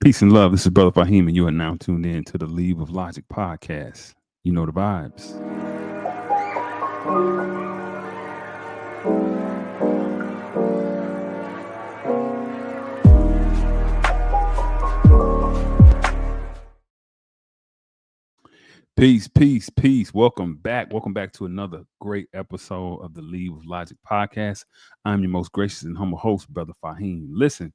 Peace and love. This is Brother Faheem, and you are now tuned in to the Leave of Logic podcast. You know the vibes. Peace, peace, peace. Welcome back. Welcome back to another great episode of the Leave of Logic podcast. I'm your most gracious and humble host, Brother Faheem. Listen,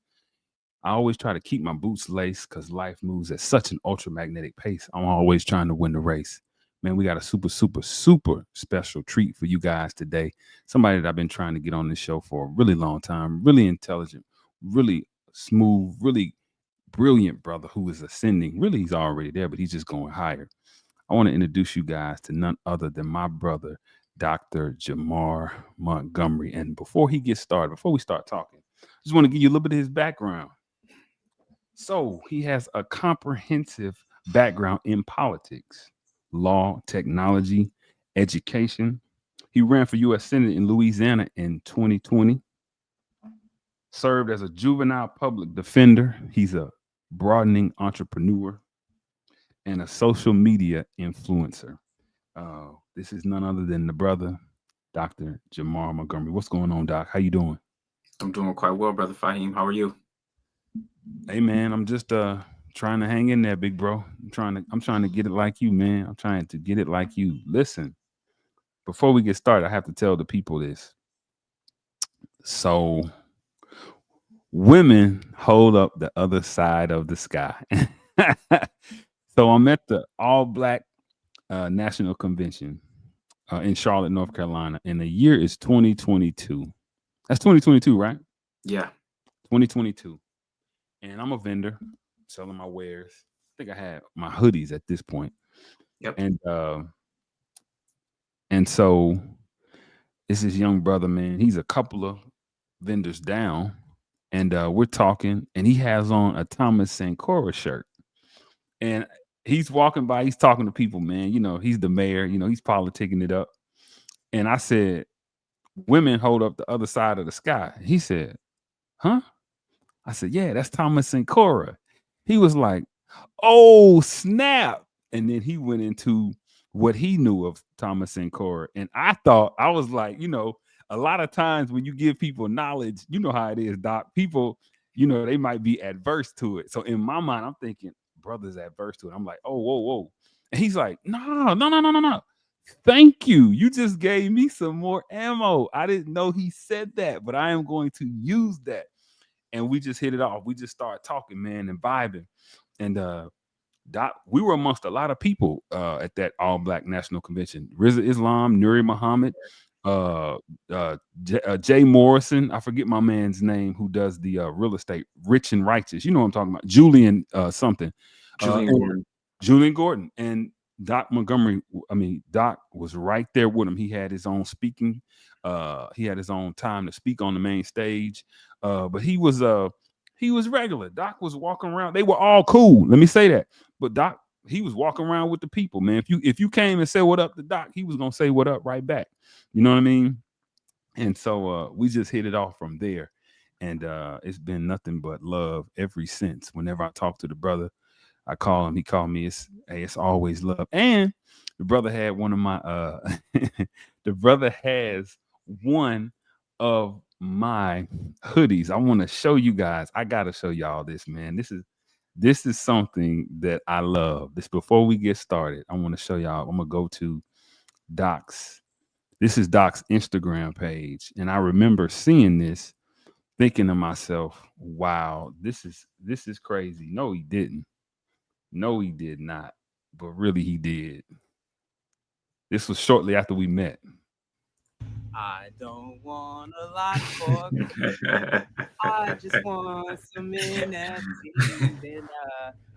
I always try to keep my boots laced because life moves at such an ultramagnetic pace. I'm always trying to win the race. Man, we got a super special treat for you guys today. Somebody that I've been trying to get on this show for a really long time, really intelligent, really smooth, really brilliant brother who is ascending. Really, he's already there, but he's just going higher. I want to introduce you guys to none other than my brother, Dr. Jamar Montgomery. And before he gets started, before we start talking, I just want to give you a little bit of his background. So he has a comprehensive background in politics, law, technology, education. He ran for U.S. Senate in Louisiana in 2020, served as a juvenile public defender. He's a broadening entrepreneur and a social media influencer. This is none other than the brother, Dr. Jamar Montgomery. What's going on, Doc? How you doing? I'm doing quite well, Brother Faheem. How are you? Hey man, I'm just trying to hang in there, big bro. I'm trying to get it like you, man. I'm trying to get it like you. Listen, before we get started, I have to tell the people this. So women hold up the other side of the sky. So I'm at the all black national convention in Charlotte, North Carolina, and the year is 2022. That's 2022, right? Yeah. 2022. And I'm a vendor selling my wares. I think I had my hoodies at this point. Yep. And so it's this young brother, man. He's a couple of vendors down, and we're talking, and he has on a Thomas Sankora shirt. And he's walking by, he's talking to people, man. You know, he's the mayor, he's politicking it up. And I said, women hold up the other side of the sky. He said, huh? I said, yeah, that's Thomas Sankora. He was like, oh, snap. And then he went into what he knew of Thomas Sankora. And I thought, I was like, a lot of times when you give people knowledge, you know how it is, Doc. People, they might be adverse to it. So in my mind, I'm thinking, brother's adverse to it. I'm like, oh, whoa, whoa. And he's like, no. Thank you. You just gave me some more ammo. I didn't know he said that, but I am going to use that. And we just hit it off. We just started talking, man, and vibing. And Doc, we were amongst a lot of people at that all black national convention. Rizza Islam, Nuri Muhammad, Jay Morrison. I forget my man's name who does the real estate, Rich and Righteous. You know what I'm talking about. Julian something. Julian Gordon. And Doc Montgomery, Doc was right there with him. He had his own speaking. He had his own time to speak on the main stage. But he was regular. Doc was walking around. They were all cool. Let me say that. But Doc, he was walking around with the people, man. If you came and said what up to Doc, he was gonna say what up right back. You know what I mean? And so we just hit it off from there. And it's been nothing but love ever since. Whenever I talk to the brother, I call him, he called me. It's always love. And the brother had one of my the brother has one of my hoodies. I want to show you guys. I gotta show y'all this, man. This is something that I love. This before we get started, I want to show y'all. I'm gonna go to Doc's. This is Doc's Instagram page, and I remember seeing this, thinking to myself, "Wow, this is crazy." No, he didn't. No, he did not. But really, he did. This was shortly after we met. I don't want a lot for Christmas. I just want some NFTs, and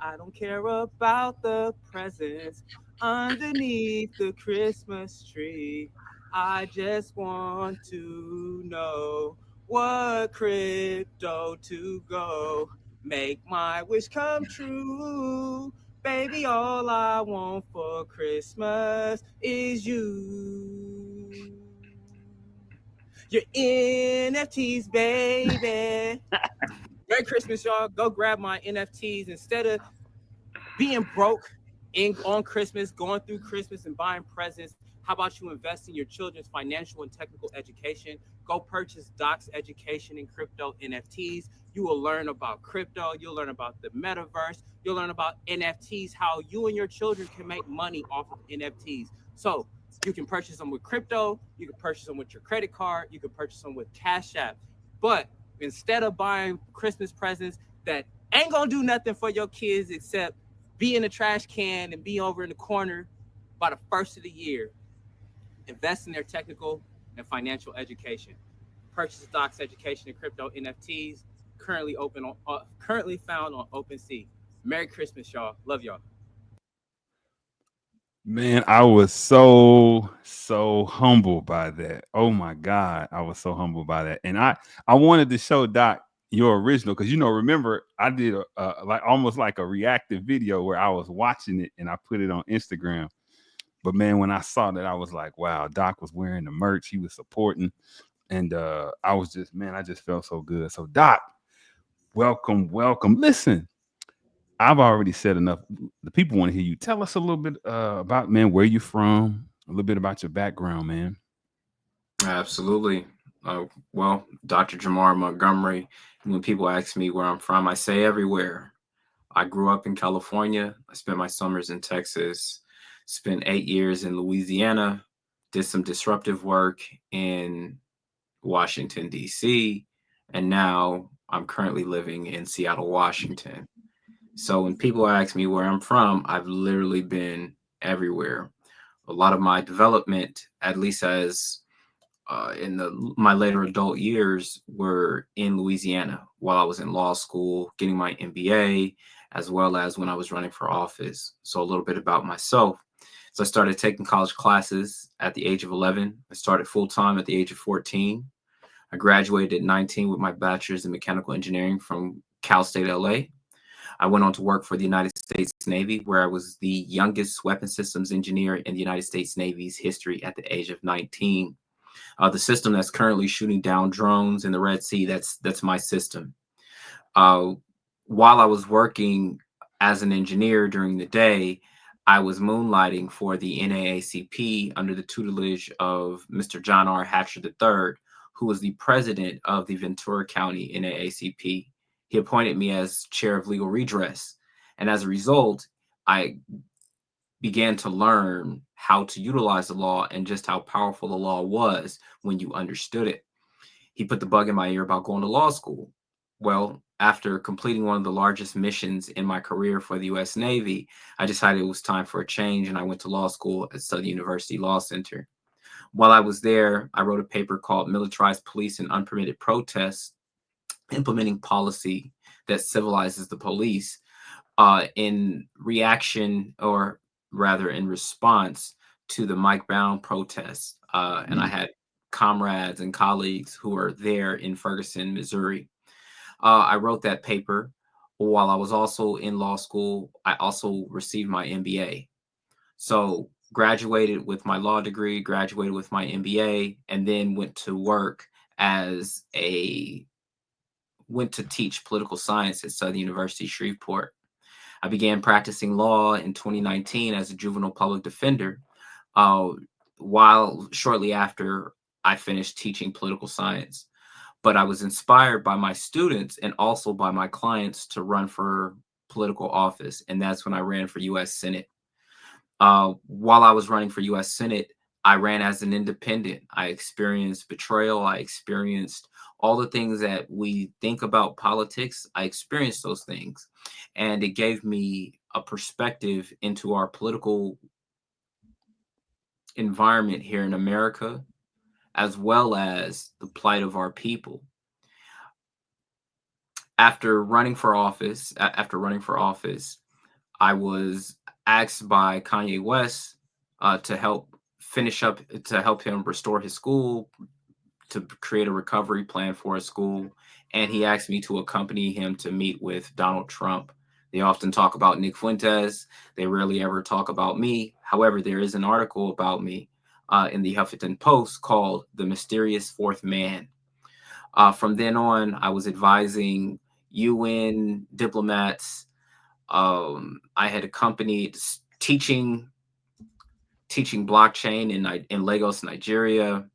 I don't care about the presents underneath the Christmas tree. I just want to know what crypto to go. Make my wish come true. Baby, all I want for Christmas is you. Your NFTs, baby. Merry Christmas, y'all. Go grab my NFTs instead of being broke on Christmas, going through Christmas and buying presents. How about you invest in your children's financial and technical education? Go purchase Doc's education in crypto NFTs. You will learn about crypto. You'll learn about the metaverse. You'll learn about NFTs, how you and your children can make money off of NFTs. So you can purchase them with crypto. You can purchase them with your credit card. You can purchase them with Cash App. But instead of buying Christmas presents that ain't going to do nothing for your kids except be in the trash can and be over in the corner by the first of the year, invest in their technical and financial education. Purchase Doc's education in crypto NFTs, currently found on OpenSea. Merry Christmas, y'all. Love y'all. Man, I was so humbled by that. Oh my God, I was so humbled by that. And I wanted to show Doc your original because remember I did like almost like a reactive video where I was watching it and I put it on Instagram. But man, when I saw that, I was like, wow, Doc was wearing the merch, he was supporting, and I was just, man, I just felt so good. So Doc, welcome. Listen, I've already said enough. The people want to hear you. Tell us a little bit about, man, where you're from, a little bit about your background, man. Absolutely. Well, Dr. Jamar Montgomery, when people ask me where I'm from, I say everywhere. I grew up in California. I spent my summers in Texas, spent 8 years in Louisiana, did some disruptive work in Washington, D.C., and now I'm currently living in Seattle, Washington. So when people ask me where I'm from, I've literally been everywhere. A lot of my development, at least as in my later adult years, were in Louisiana while I was in law school, getting my MBA, as well as when I was running for office. So a little bit about myself. So I started taking college classes at the age of 11. I started full-time at the age of 14. I graduated at 19 with my bachelor's in mechanical engineering from Cal State LA. I went on to work for the United States Navy, where I was the youngest weapons systems engineer in the United States Navy's history at the age of 19. The system that's currently shooting down drones in the Red Sea, that's my system. While I was working as an engineer during the day, I was moonlighting for the NAACP under the tutelage of Mr. John R. Hatcher III, who was the president of the Ventura County NAACP. He appointed me as chair of legal redress. And as a result, I began to learn how to utilize the law and just how powerful the law was when you understood it. He put the bug in my ear about going to law school. Well, after completing one of the largest missions in my career for the U.S. Navy, I decided it was time for a change, and I went to law school at Southern University Law Center. While I was there, I wrote a paper called Militarized Police and Unpermitted Protests, Implementing Policy that Civilizes the Police, in reaction, or rather in response to the Mike Brown protests. And I had comrades and colleagues who were there in Ferguson, Missouri. I wrote that paper while I was also in law school. I also received my MBA. So graduated with my law degree, graduated with my MBA, and then went to work went to teach political science at Southern University Shreveport. I began practicing law in 2019 as a juvenile public defender, while shortly after I finished teaching political science. But I was inspired by my students and also by my clients to run for political office. And that's when I ran for U.S. Senate. While I was running for U.S. Senate, I ran as an independent. I experienced betrayal. I experienced all the things that we think about politics. I experienced those things. And it gave me a perspective into our political environment here in America, as well as the plight of our people. After running for office, I was asked by Kanye West to help him restore his school, to create a recovery plan for his school. And he asked me to accompany him to meet with Donald Trump. They often talk about Nick Fuentes. They rarely ever talk about me. However, there is an article about me in the Huffington Post called The Mysterious Fourth Man. From then on, I was advising UN diplomats. I had accompanied teaching blockchain in Lagos, Nigeria,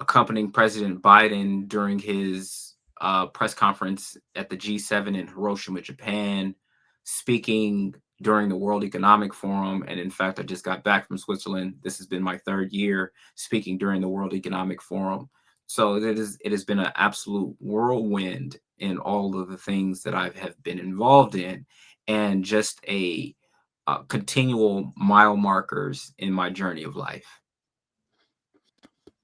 accompanying President Biden during his press conference at the G7 in Hiroshima, Japan, speaking during the World Economic Forum. And in fact, I just got back from Switzerland. This has been my 3rd year speaking during the World Economic Forum. So it has been an absolute whirlwind in all of the things that I have been involved in, and just a continual mile markers in my journey of life.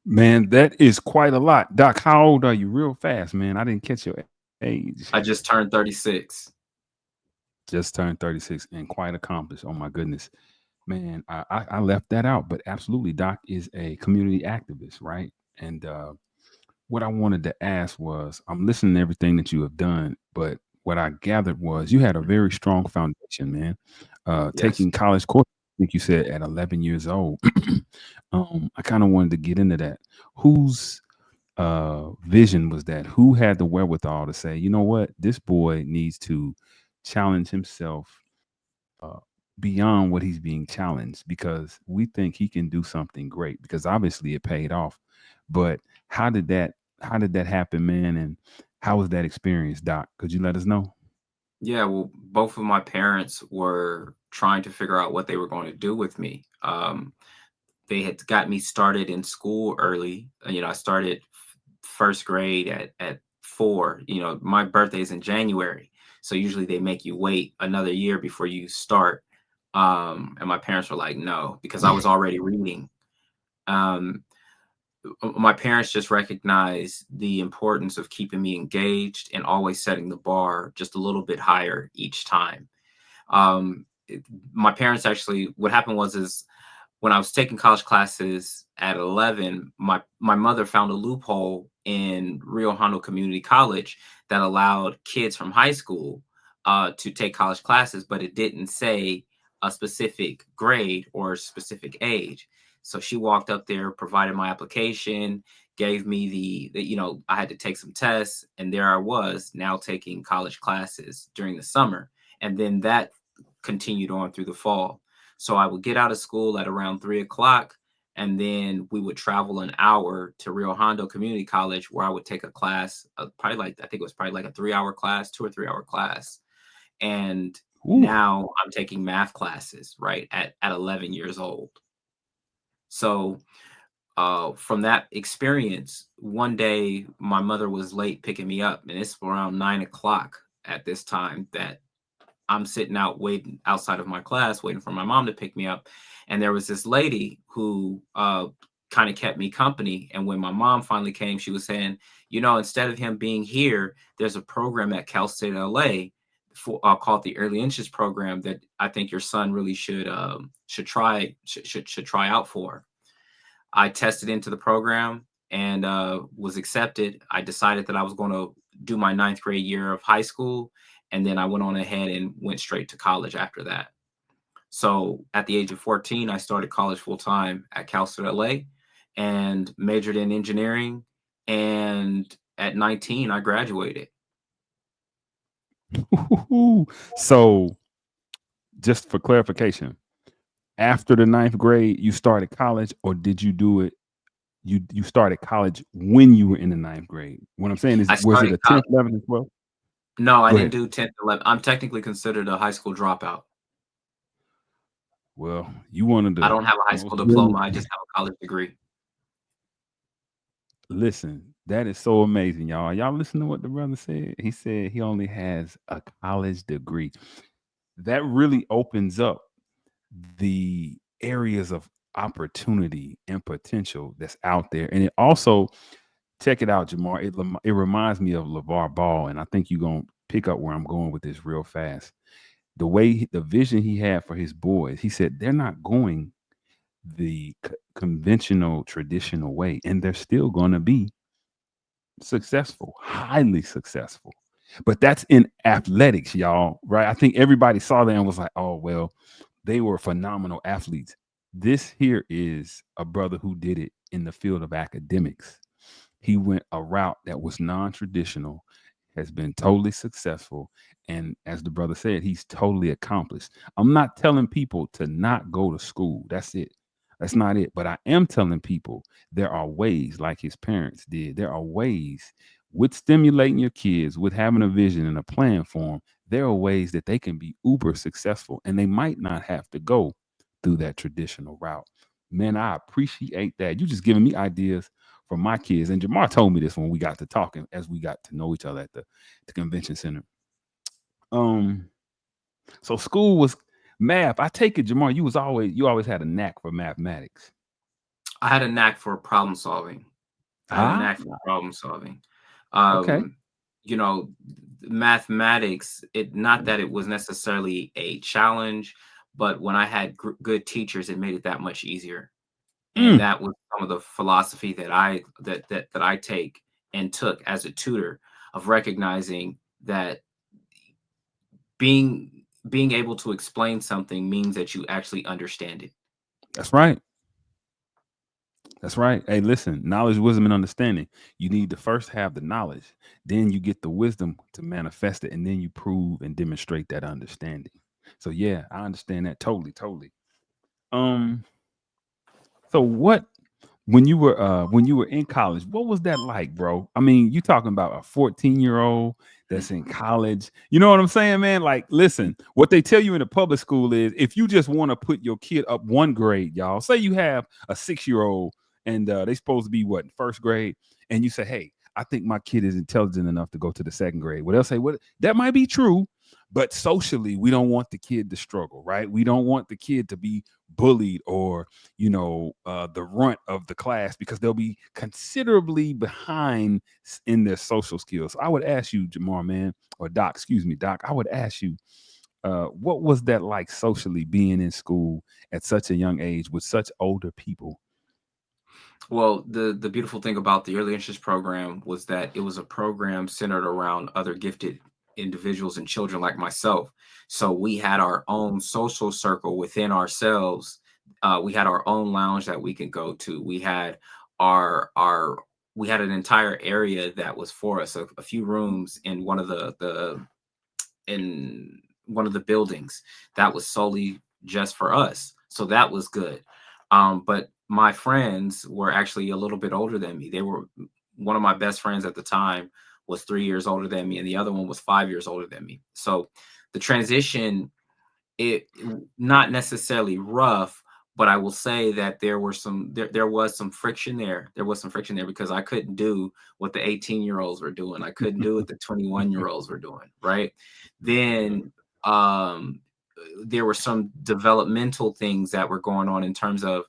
Man, that is quite a lot. Doc, how old are you? Real fast, man. I didn't catch your age. I just turned 36. Just turned 36 and quite accomplished. Oh my goodness. Man, I left that out, but absolutely, Doc is a community activist, right? And what I wanted to ask was, I'm listening to everything that you have done, but what I gathered was you had a very strong foundation, man. Yes. Taking college course, I think you said at 11 years old. I kind of wanted to get into that. Whose vision was that? Who had the wherewithal to say, you know what, this boy needs to challenge himself beyond what he's being challenged, because we think he can do something great, because obviously it paid off. But how did that happen, man? And how was that experience, Doc? Could you let us know? Yeah, well, both of my parents were trying to figure out what they were going to do with me. They had got me started in school early. I started 1st grade at 4. My birthday is in January, so usually they make you wait another year before you start. And my parents were like, no, because I was already reading. My parents just recognized the importance of keeping me engaged and always setting the bar just a little bit higher each time. My parents actually, what happened was when I was taking college classes at 11, my mother found a loophole in Rio Hondo Community College that allowed kids from high school to take college classes, but it didn't say a specific grade or a specific age. So she walked up there, provided my application, gave me I had to take some tests, and there I was now taking college classes during the summer. And then that continued on through the fall. So I would get out of school at around 3 o'clock, and then we would travel an hour to Rio Hondo Community College, where I would take a class, I think it was probably like a 3-hour class, 2 or 3-hour class. And now I'm taking math classes, right, at 11 years old. So from that experience, one day my mother was late picking me up, and it's around 9 o'clock at this time that I'm sitting out waiting outside of my class, waiting for my mom to pick me up. And there was this lady who kind of kept me company. And when my mom finally came, she was saying, instead of him being here, there's a program at Cal State LA called the Early Interest Program that I think your son really should try out for. I tested into the program and was accepted. I decided that I was going to do my 9th grade year of high school, and then I went on ahead and went straight to college after that. So at the age of 14, I started college full time at Cal State LA and majored in engineering. And at 19, I graduated. So, just for clarification, after the 9th grade, you started college, or did you do it? You started college when you were in the 9th grade. What I'm saying is, was it a 10th, 11th, and 12th? No, I didn't do 10th, 11th. I'm technically considered a high school dropout. Well, you wanted to. I don't have a high school diploma. I just have a college degree. Listen, that is so amazing, y'all. Y'all listen to what the brother said? He said he only has a college degree. That really opens up the areas of opportunity and potential that's out there. And it also, check it out, Jamar. It reminds me of LeVar Ball, and I think you're going to pick up where I'm going with this real fast. The vision he had for his boys, he said they're not going the conventional, traditional way, and they're still going to be successful, highly successful. But that's in athletics, y'all, right? I think everybody saw that and was like, oh, well, they were phenomenal athletes. This here is a brother who did it in the field of academics. He went a route that was non-traditional, has been totally successful. And as the brother said, he's totally accomplished. I'm not telling people to not go to school. That's it. That's not it. But I am telling people there are ways, like his parents did. There are ways with stimulating your kids, with having a vision and a plan for them. There are ways that they can be uber successful, and they might not have to go through that traditional route. Man, I appreciate that. You just giving me ideas for my kids. And Jamar told me this when we got to talking, as we got to know each other at the convention center. So school was math. I take it, Jamar, you always had a knack for mathematics. I had a knack for problem solving. Okay. You know, mathematics, not that it was necessarily a challenge, but when I had good teachers, it made it that much easier. And that was some of the philosophy that I take and took as a tutor, of recognizing that being able to explain something means that you actually understand it. That's right. That's right. Hey, listen, knowledge, wisdom, and understanding. You need to first have the knowledge, then you get the wisdom to manifest it, and then you prove and demonstrate that understanding. So yeah, I understand that totally, totally. So what when you were in college, what was that like, bro? I mean, you talking about a 14-year-old that's in college. You know what I'm saying, man? Like, listen, what they tell you in the public school is if you just want to put your kid up one grade, y'all, say you have a 6-year-old and they supposed to be what, in first grade, and you say, hey, I think my kid is intelligent enough to go to the second grade. Well, they'll say, well, that might be true, but socially, we don't want the kid to struggle, right? We don't want the kid to be bullied or the runt of the class, because they'll be considerably behind in their social skills. So I would ask you, Jamar, man, or Doc, excuse me, Doc, I would ask you, what was that like socially, being in school at such a young age with such older people? Well, the beautiful thing about the early interest program was that it was a program centered around other gifted individuals and children like myself. So we had our own social circle within ourselves. We had our own lounge that we could go to. We had our we had an entire area that was for us, a few rooms in one of the buildings that was solely just for us. So that was good. But my friends were actually a little bit older than me. One of my best friends at the time was 3 years older than me, and the other one was 5 years older than me. So the transition, it not necessarily rough, but I will say that there was some friction there. There was some friction there because I couldn't do what the 18-year-olds were doing. I couldn't do what the 21-year-olds were doing, right? Then there were some developmental things that were going on in terms of,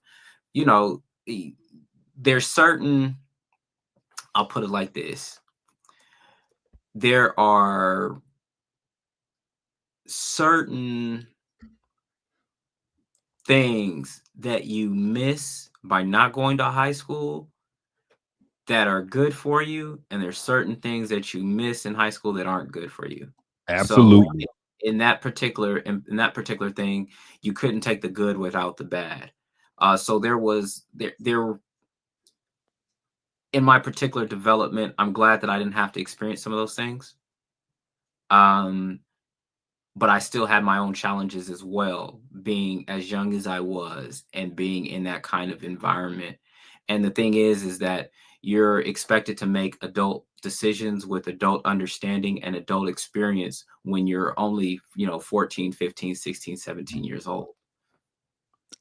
there's certain, I'll put it like this. There are certain things that you miss by not going to high school that are good for you, and there's certain things that you miss in high school that aren't good for you. Absolutely. So in that particular thing, you couldn't take the good without the bad. So there in my particular development, I'm glad that I didn't have to experience some of those things. But I still had my own challenges as well, being as young as I was and being in that kind of environment. And the thing is that you're expected to make adult decisions with adult understanding and adult experience when you're only, 14, 15, 16, 17 years old.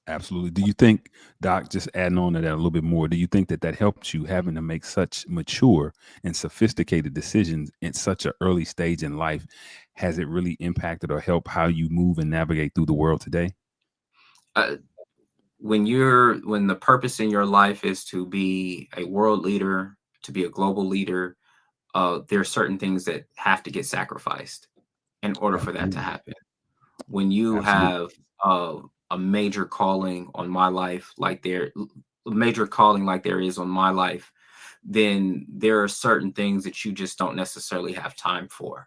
Absolutely. Do you think, Doc, just adding on to that a little bit more, do you think that helps you having to make such mature and sophisticated decisions in such an early stage in life? Has it really impacted or helped how you move and navigate through the world today? When the purpose in your life is to be a world leader, to be a global leader, there are certain things that have to get sacrificed in order for that to happen. When you have a major calling on my life, like there is on my life, then there are certain things that you just don't necessarily have time for,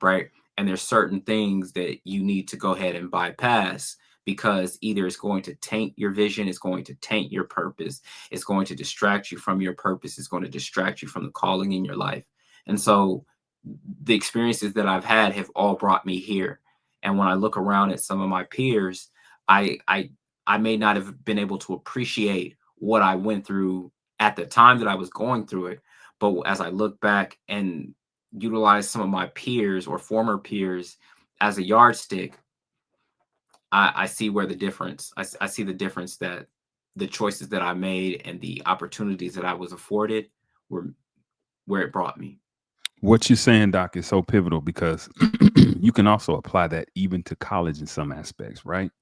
right? And there's certain things that you need to go ahead and bypass, because either it's going to taint your vision, it's going to taint your purpose, it's going to distract you from your purpose, it's going to distract you from the calling in your life. And so the experiences that I've had have all brought me here. And when I look around at some of my peers, I I I may not have been able to appreciate what I went through at the time that I was going through it. But as I look back and utilize some of my peers or former peers as a yardstick, I see where the difference, I see the difference that the choices that I made and the opportunities that I was afforded were where it brought me. What you're saying, Doc, is so pivotal because you can also apply that even to college in some aspects, right?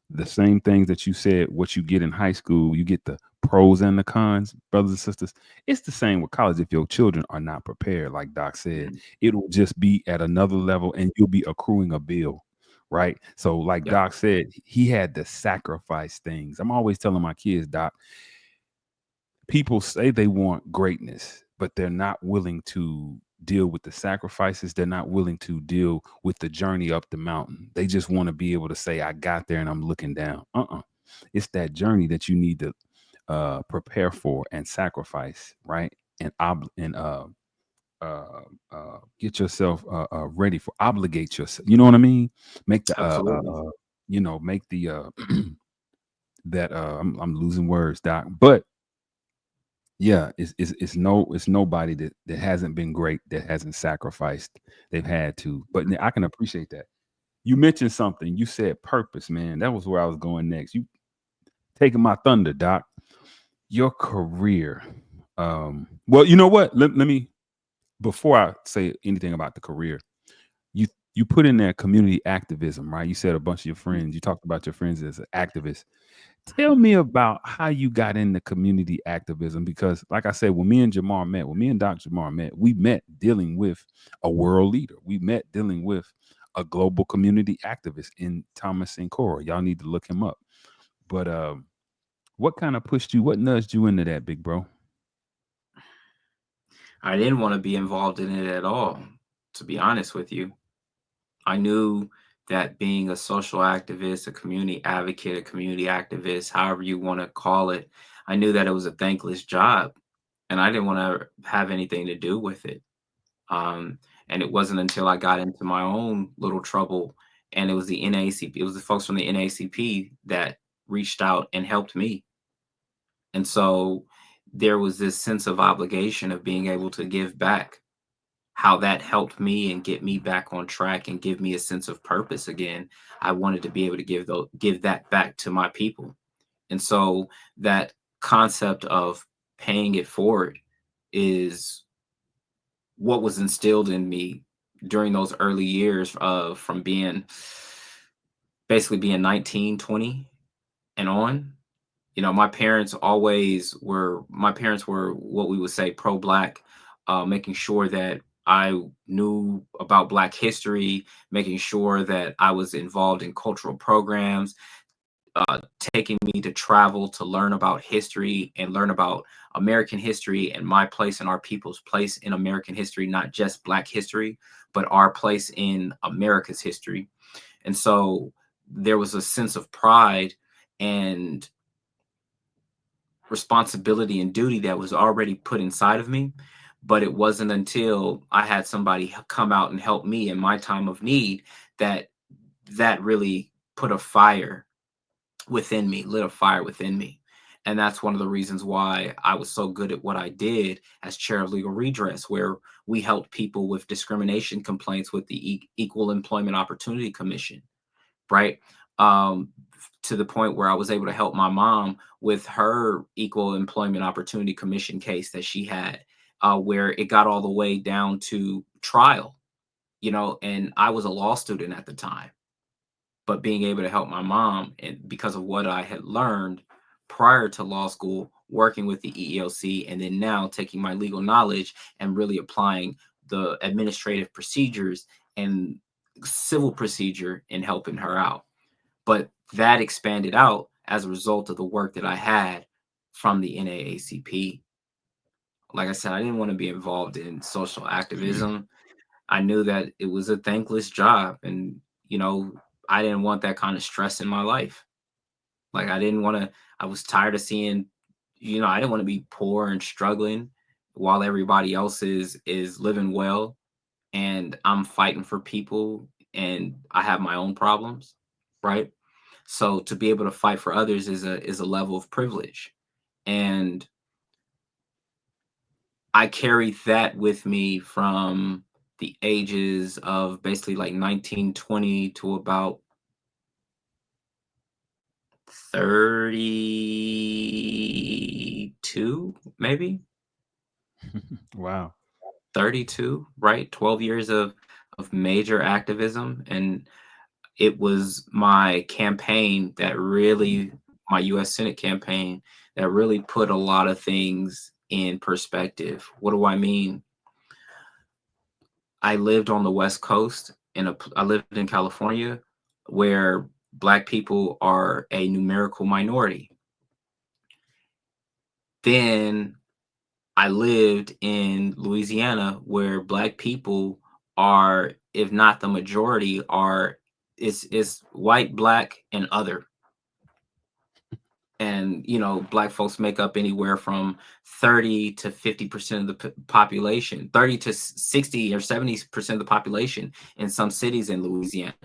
The same things that you said, what you get in high school, you get the pros and the cons, brothers and sisters. It's the same with college. If your children are not prepared, like Doc said, Mhm. it'll just be at another level and you'll be accruing a bill, right? So, like Yeah, Doc said, he had to sacrifice things. I'm always telling my kids, Doc, people say they want greatness, but they're not willing to deal with the sacrifices. They're not willing to deal with the journey up the mountain. They just want to be able to say, I got there and I'm looking down. It's that journey that you need to prepare for and sacrifice, right? And get yourself ready for, obligate yourself. You know what I mean? Make the absolutely. make the that I'm losing words, Doc. But yeah, it's it's nobody that hasn't been great, that hasn't sacrificed. They've had to, but I can appreciate that. You mentioned something. You said purpose, man. That was where I was going next. You taking my thunder, Doc. Your career. Well, you know what? Let me, before I say anything about the career, you you put in there community activism, right? You said a bunch of your friends. You talked about your friends as activists. Tell me about how you got into community activism because, like I said, when me and Jamar met, when me and Dr. Jamar met, we met dealing with a world leader. We met dealing with a global community activist in Thomas and Cora. Y'all need to look him up. But what kind of pushed you? What nudged you into that, big bro? I didn't want to be involved in it at all, to be honest with you. I knew that being a social activist, a community advocate, a community activist, however you want to call it, I knew that it was a thankless job and I didn't want to have anything to do with it. Um, and it wasn't until I got into my own little trouble and it was the NAACP, it was the folks from the NAACP that reached out and helped me. And so there was this sense of obligation of being able to give back, how that helped me and get me back on track and give me a sense of purpose again. I wanted to be able to give that back to my people. And so that concept of paying it forward is what was instilled in me during those early years of from being basically being 19, 20 and on. You know, my parents were what we would say pro-black, making sure that I knew about black history, making sure that I was involved in cultural programs, taking me to travel to learn about history and learn about American history and my place and our people's place in American history, not just black history, but our place in America's history. And so there was a sense of pride and responsibility and duty that was already put inside of me. But it wasn't until I had somebody come out and help me in my time of need that that really put a fire within me, lit a fire within me. And that's one of the reasons why I was so good at what I did as chair of legal redress, where we helped people with discrimination complaints with the Equal Employment Opportunity Commission, right? Um, to the point where I was able to help my mom with her Equal Employment Opportunity Commission case that she had, where it got all the way down to trial, and I was a law student at the time, but being able to help my mom and because of what I had learned prior to law school, working with the EEOC, and then now taking my legal knowledge and really applying the administrative procedures and civil procedure in helping her out. But that expanded out as a result of the work that I had from the NAACP. Like I said, I didn't want to be involved in social activism. I knew that it was a thankless job and, you know, I didn't want that kind of stress in my life. Like I didn't want to I was tired of seeing, I didn't want to be poor and struggling while everybody else is living well. and I'm fighting for people, and I have my own problems, right? So to be able to fight for others is a level of privilege. And I carry that with me from the ages of basically like 19, 20 to about 32, maybe Wow. 32, right? 12 years of major activism. And it was my campaign that really, my US Senate campaign, that really put a lot of things in perspective. What do I mean? I lived on the West Coast, I lived in California, where Black people are a numerical minority. Then I lived in Louisiana, where Black people are, if not the majority, are it's white, Black, and other. And Black folks make up anywhere from 30 to 50% of the population, 30 to 60 or 70% of the population in some cities in Louisiana.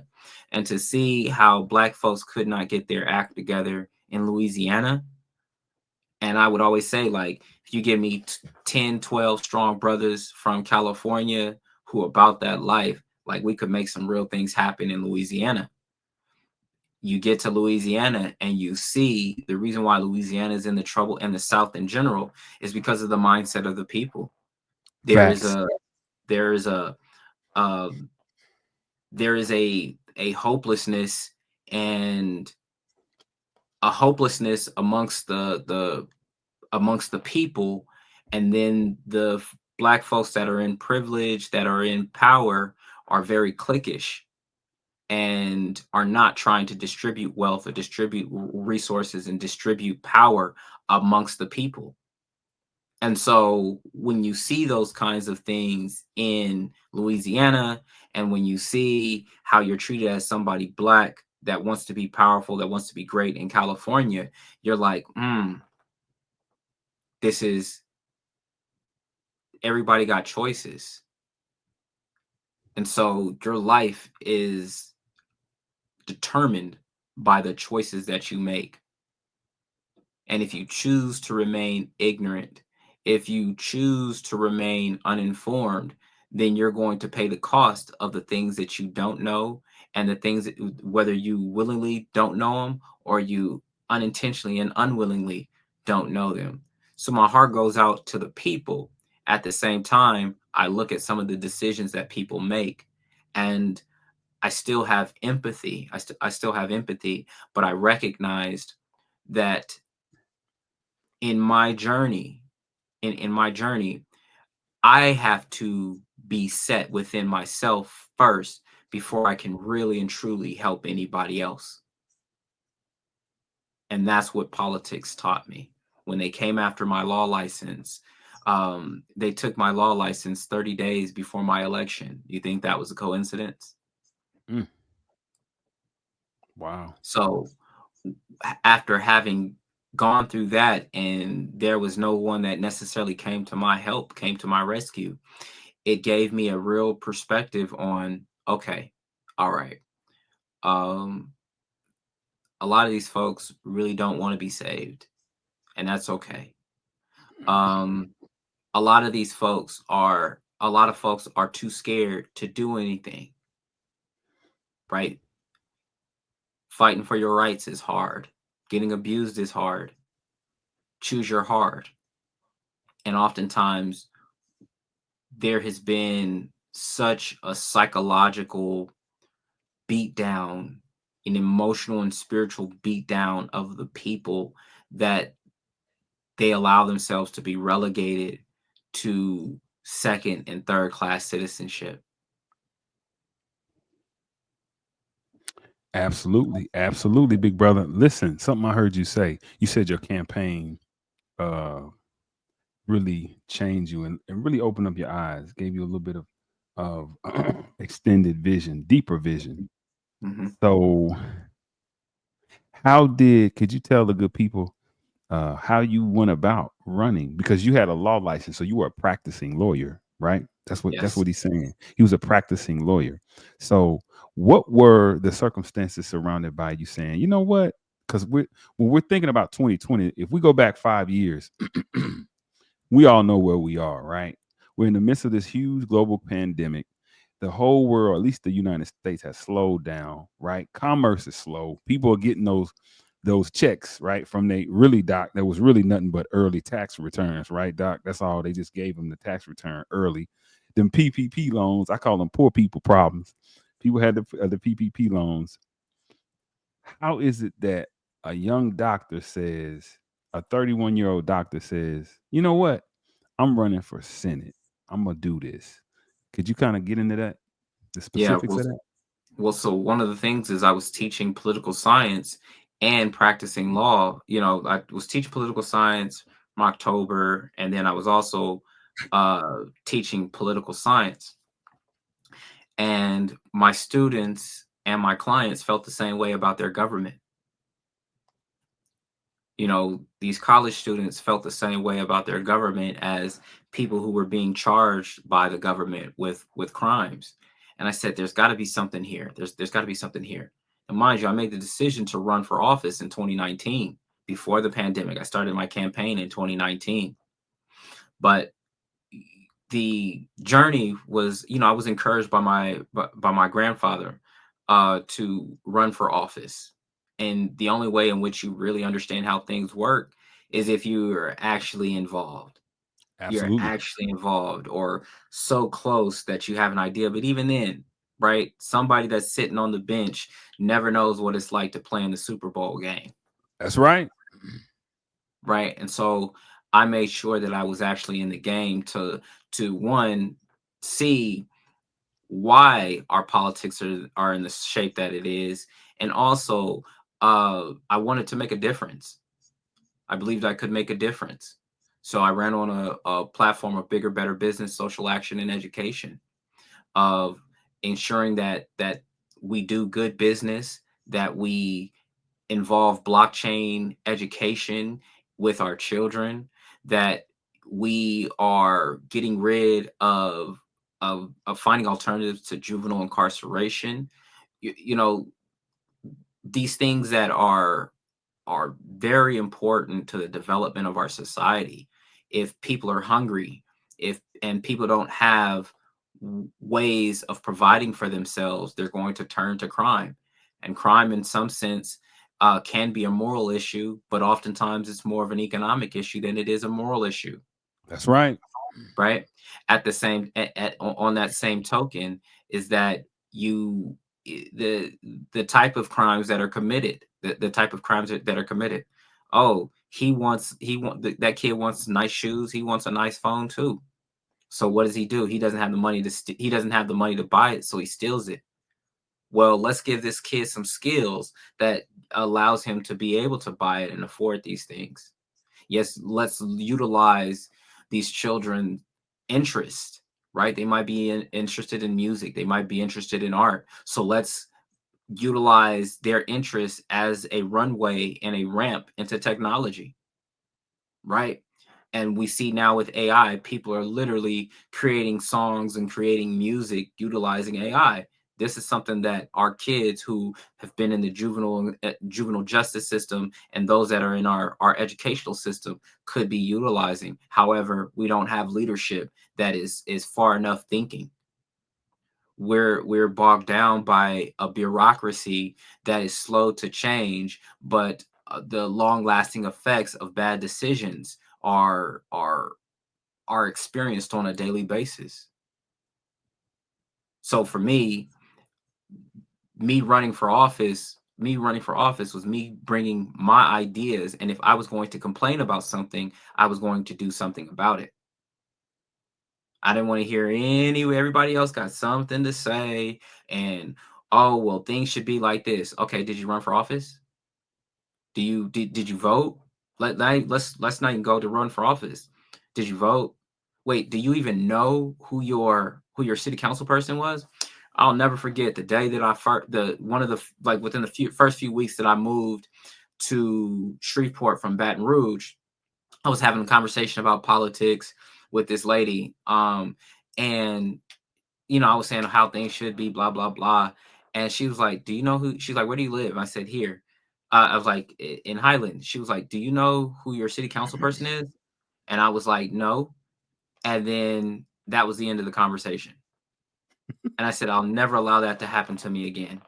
And to see how Black folks could not get their act together in Louisiana, and I would always say, like, if you give me 10, 12 strong brothers from California who are about that life, like, we could make some real things happen in Louisiana. You get to Louisiana and you see the reason why Louisiana is in the trouble, and the South in general, is because of the mindset of the people. There is Facts. a there is a there is a hopelessness, and a hopelessness amongst the people, and then the Black folks that are in privilege, that are in power, are very cliquish and are not trying to distribute wealth or distribute resources and distribute power amongst the people. And so when you see those kinds of things in Louisiana, and when you see how you're treated as somebody Black that wants to be powerful, that wants to be great in California, you're like, this is, everybody got choices. And so your life is determined by the choices that you make. And if you choose to remain ignorant, if you choose to remain uninformed, then you're going to pay the cost of the things that you don't know, and the things that, whether you willingly don't know them or you unintentionally and unwillingly don't know them. So my heart goes out to the people. At the same time, I look at some of the decisions that people make, and I still have empathy. I still have empathy, but I recognized that in my journey, in my journey, I have to be set within myself first before I can really and truly help anybody else. And that's what politics taught me. When they came after my law license, they took my law license 30 days before my election. You think that was a coincidence? Mm. Wow. So after having gone through that, and there was no one that necessarily came to my help, came to my rescue, it gave me a real perspective on, okay, all right, a lot of these folks really don't want to be saved, and that's okay. um a lot of folks are too scared to do anything, right? Fighting for your rights is hard. Getting abused is hard. Choose your heart. And oftentimes there has been such a psychological beatdown, an emotional and spiritual beatdown of the people, that they allow themselves to be relegated to second and third class citizenship. Absolutely. Absolutely, big brother. Listen, something I heard you say. You said your campaign uh really changed you, and really opened up your eyes, gave you a little bit of extended vision, deeper vision. Mm-hmm. So could you tell the good people how you went about running? Because you had a law license, so you were a practicing lawyer. right? That's Yes. what he's saying. He was a practicing lawyer. So what were the circumstances surrounded by you saying, you know what? Because when we're thinking about 2020, if we go back 5 years, we all know where we are, right? We're in the midst of this huge global pandemic. The whole world, at least the United States, has slowed down, right? Commerce is slow. People are getting those checks, right? From they really, Doc, there was really nothing but early tax returns, right, Doc? That's all. They just gave them the tax return early. Them PPP loans, I call them poor people problems. People had the PPP loans. How is it that a young doctor says, a 31-year-old doctor says, you know what? I'm running for Senate. I'm gonna do this. Could you kind of get into that, the Yeah. specifics of that? Well, so one of the things is I was teaching political science and practicing law. You know, I was teaching political science from October, and then I was also teaching political science. And my students and my clients felt the same way about their government. You know, these college students felt the same way about their government as people who were being charged by the government with crimes. And I said, there's got to be something here. There's got to be something here. And mind you, I made the decision to run for office in 2019 before the pandemic. I started my campaign in 2019. But the journey was, you know, I was encouraged by my grandfather to run for office. And the only way in which you really understand how things work is if you are actually involved. You're Absolutely. actually involved or so close that you have an idea. But even then, right, somebody that's sitting on the bench never knows what it's like to play in the Super Bowl game. That's right. Right. And so I made sure that I was actually in the game to one, see why our politics are in the shape that it is. And also I wanted to make a difference. I believed I could make a difference. So I ran on a platform of bigger, better business, social action, and education, of ensuring that we do good business, that we involve blockchain education with our children, that we are getting rid of finding alternatives to juvenile incarceration. You know, these things that are very important to the development of our society. If people are hungry, if and people don't have ways of providing for themselves, they're going to turn to crime. And crime, in some sense, can be a moral issue, but oftentimes it's more of an economic issue than it is a moral issue. That's right. Right. At the same on that same token is that you the type of crimes that are committed, the type of crimes that are committed. Oh, that kid wants nice shoes, he wants a nice phone too. So what does he do? He doesn't have the money he doesn't have the money to buy it, so he steals it. Well, let's give this kid some skills that allows him to be able to buy it and afford these things. Yes, let's utilize these children interest, right? They might be interested in music, they might be interested in art, so let's utilize their interest as a runway and a ramp into technology, right? And we see now with AI, people are literally creating songs and creating music utilizing AI. This is something that our kids who have been in the juvenile justice system and those that are in our educational system could be utilizing. However, we don't have leadership that is far enough thinking. We're bogged down by a bureaucracy that is slow to change, but the long lasting effects of bad decisions are experienced on a daily basis. So for me running for office, was me bringing my ideas, and if I was going to complain about something, I was going to do something about it. I didn't want to hear everybody else got something to say, and oh well, things should be like this. Okay, did you run for office? Did you vote? Let's not even go to run for office. Did you vote? Wait, do you even know who your city council person was? I'll never forget the day that I first within the first few weeks that I moved to Shreveport from Baton Rouge, I was having a conversation about politics with this lady. And, you know, I was saying how things should be, blah, blah, blah. And she was like, do you know who, she's like, where do you live? And I said, here. I was like, in Highland. She was like, do you know who your city council person is? And I was like, no. And then that was the end of the conversation. And I said, I'll never allow that to happen to me again.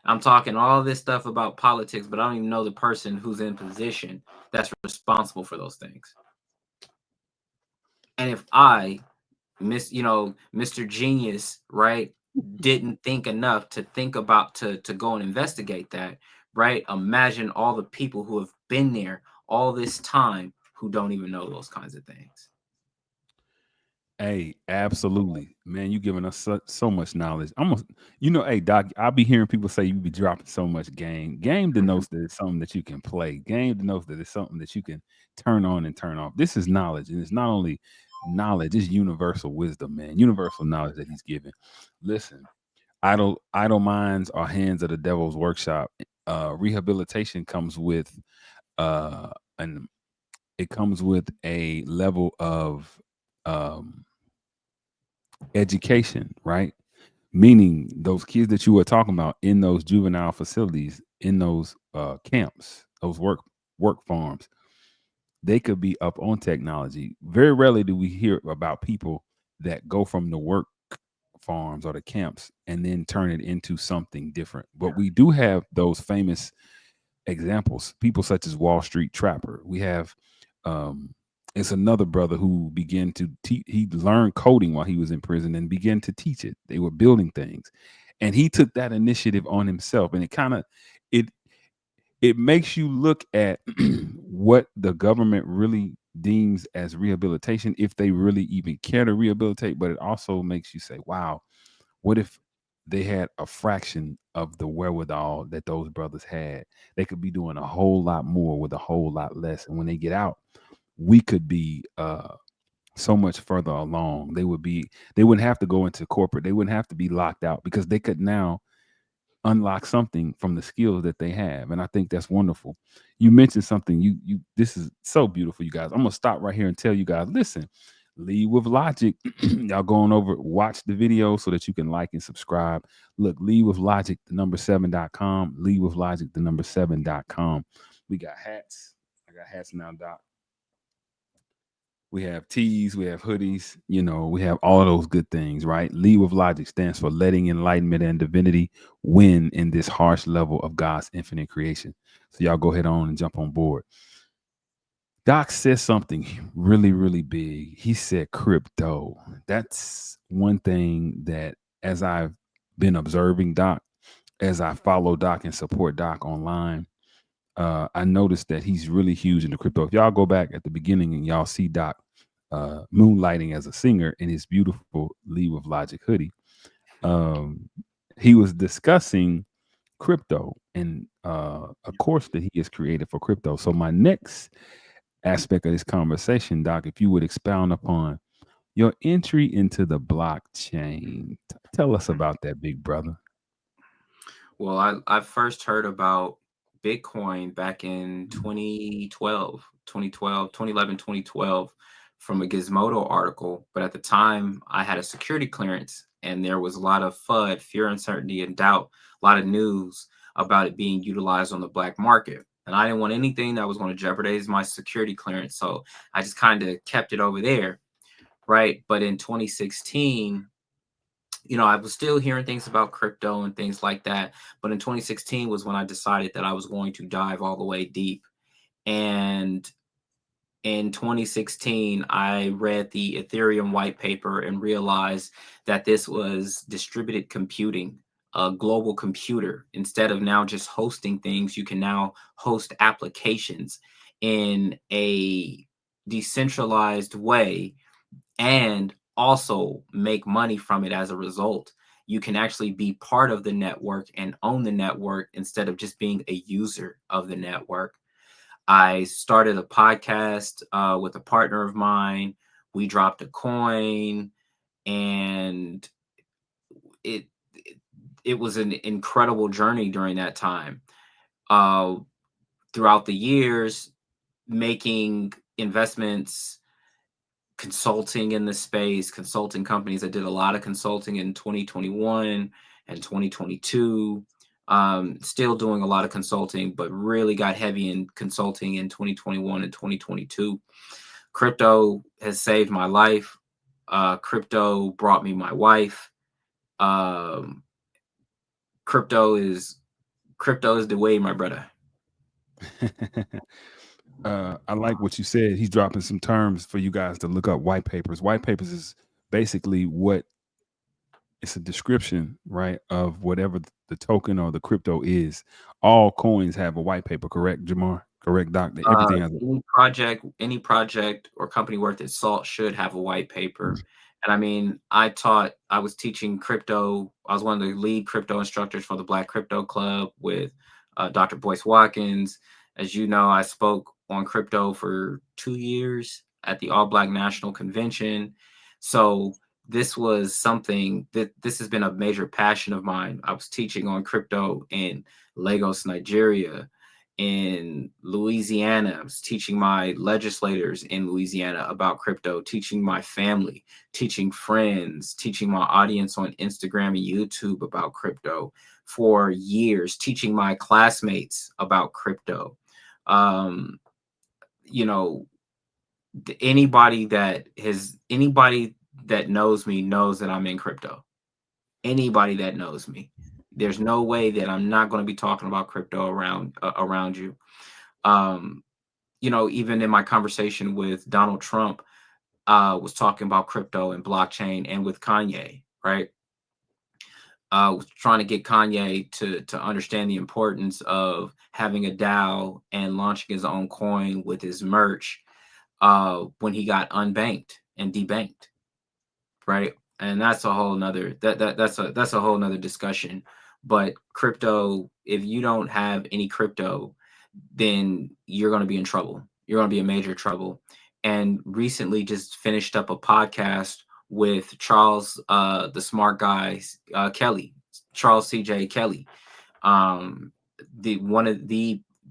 I'm talking all this stuff about politics, but I don't even know the person who's in position that's responsible for those things. And if I, Mr. Genius, right, didn't think enough to think about to go and investigate that, right? Imagine all the people who have been there all this time who don't even know those kinds of things. Hey, absolutely, man. You giving us so much knowledge. Almost, hey, Doc. I'll be hearing people say you be dropping so much game. Game denotes that it's something that you can play. Game denotes that it's something that you can turn on and turn off. This is knowledge, and it's not only knowledge; it's universal wisdom, man. Universal knowledge that he's giving. Listen, idle minds are hands of the devil's workshop. Rehabilitation comes with an it comes with a level of education, right? Meaning those kids that you were talking about in those juvenile facilities, in those camps, those work farms, they could be up on technology. Very rarely do we hear about people that go from the work farms or the camps and then turn it into something different. But we do have those famous examples, people such as Wall Street Trapper. We have it's another brother who began to teach. He learned coding while he was in prison and began to teach it. They were building things, and he took that initiative on himself. And it it makes you look at what the government really deems as rehabilitation, if they really even care to rehabilitate. But it also makes you say, wow, what if they had a fraction of the wherewithal that those brothers had? They could be doing a whole lot more with a whole lot less. And when they get out, we could be so much further along. They wouldn't have to go into corporate. They wouldn't have to be locked out because they could now unlock something from the skills that they have. And I think that's wonderful. You mentioned something, this is so beautiful, you guys. I'm gonna stop right here and tell you guys, listen, Lead with Logic. Y'all going over, watch the video so that you can like and subscribe. Look, Lead with Logic, the number 7.com, Lead with Logic, the number 7.com. We got hats. I got hats now, Doc. We have tees, we have hoodies, we have all of those good things, right? Lead with Logic stands for letting enlightenment and divinity win in this harsh level of God's infinite creation. So y'all go ahead on and jump on board. Doc says something really, really big. He said crypto. That's one thing that, as I've been observing Doc, as I follow Doc and support Doc online, I noticed that he's really huge into crypto. If y'all go back at the beginning and y'all see Doc moonlighting as a singer in his beautiful Lead with Logic hoodie, he was discussing crypto and a course that he has created for crypto. So my next aspect of this conversation, Doc, if you would expound upon your entry into the blockchain. Tell us about that, big brother. Well, I first heard about Bitcoin back in 2011, 2012 from a Gizmodo article. But at the time, I had a security clearance and there was a lot of FUD, fear, uncertainty, and doubt, a lot of news about it being utilized on the black market. And I didn't want anything that was going to jeopardize my security clearance. So I just kind of kept it over there. Right. But in 2016, I was still hearing things about crypto and things like that. But in 2016 was when I decided that I was going to dive all the way deep. And in 2016, I read the Ethereum white paper and realized that this was distributed computing, a global computer. Instead of now just hosting things, you can now host applications in a decentralized way and also make money from it as a result. You can actually be part of the network and own the network instead of just being a user of the network. I started a podcast with a partner of mine. We dropped a coin, and it was an incredible journey during that time. Throughout the years, making investments consulting in the space, consulting companies. I did a lot of consulting in 2021 and 2022. Still doing a lot of consulting, but really got heavy in consulting in 2021 and 2022. Crypto has saved my life. Crypto brought me my wife. Um, crypto is the way, my brother. I like what you said. He's dropping some terms for you guys to look up. White papers. White papers is basically what it's a description, right, of whatever the token or the crypto is. All coins have a white paper, correct, Jamar? Correct, Doc? Everything has Any project or company worth its salt should have a white paper. And I mean, I was teaching crypto. I was one of the lead crypto instructors for the Black Crypto Club with Dr. Boyce Watkins. As you know, I spoke on crypto for 2 years at the All Black National Convention. So this was something that this has been a major passion of mine. I was teaching on crypto in Lagos, Nigeria, in Louisiana. I was teaching my legislators in Louisiana about crypto, teaching my family, teaching friends, teaching my audience on Instagram and YouTube about crypto for years, teaching my classmates about crypto. You know, anybody that knows me knows that I'm in crypto. Anybody that knows me, there's no way that I'm not going to be talking about crypto around you. You know, even in my conversation with Donald Trump, was talking about crypto and blockchain, and with Kanye, right? Was trying to get Kanye to understand the importance of having a DAO and launching his own coin with his merch when he got unbanked and debanked, right? And that's a whole nother that's a whole nother discussion. But crypto, if you don't have any crypto, then you're going to be in trouble. You're going to be in major trouble. And recently just finished up a podcast with Charles, the smart guy, Kelly, Charles CJ Kelly,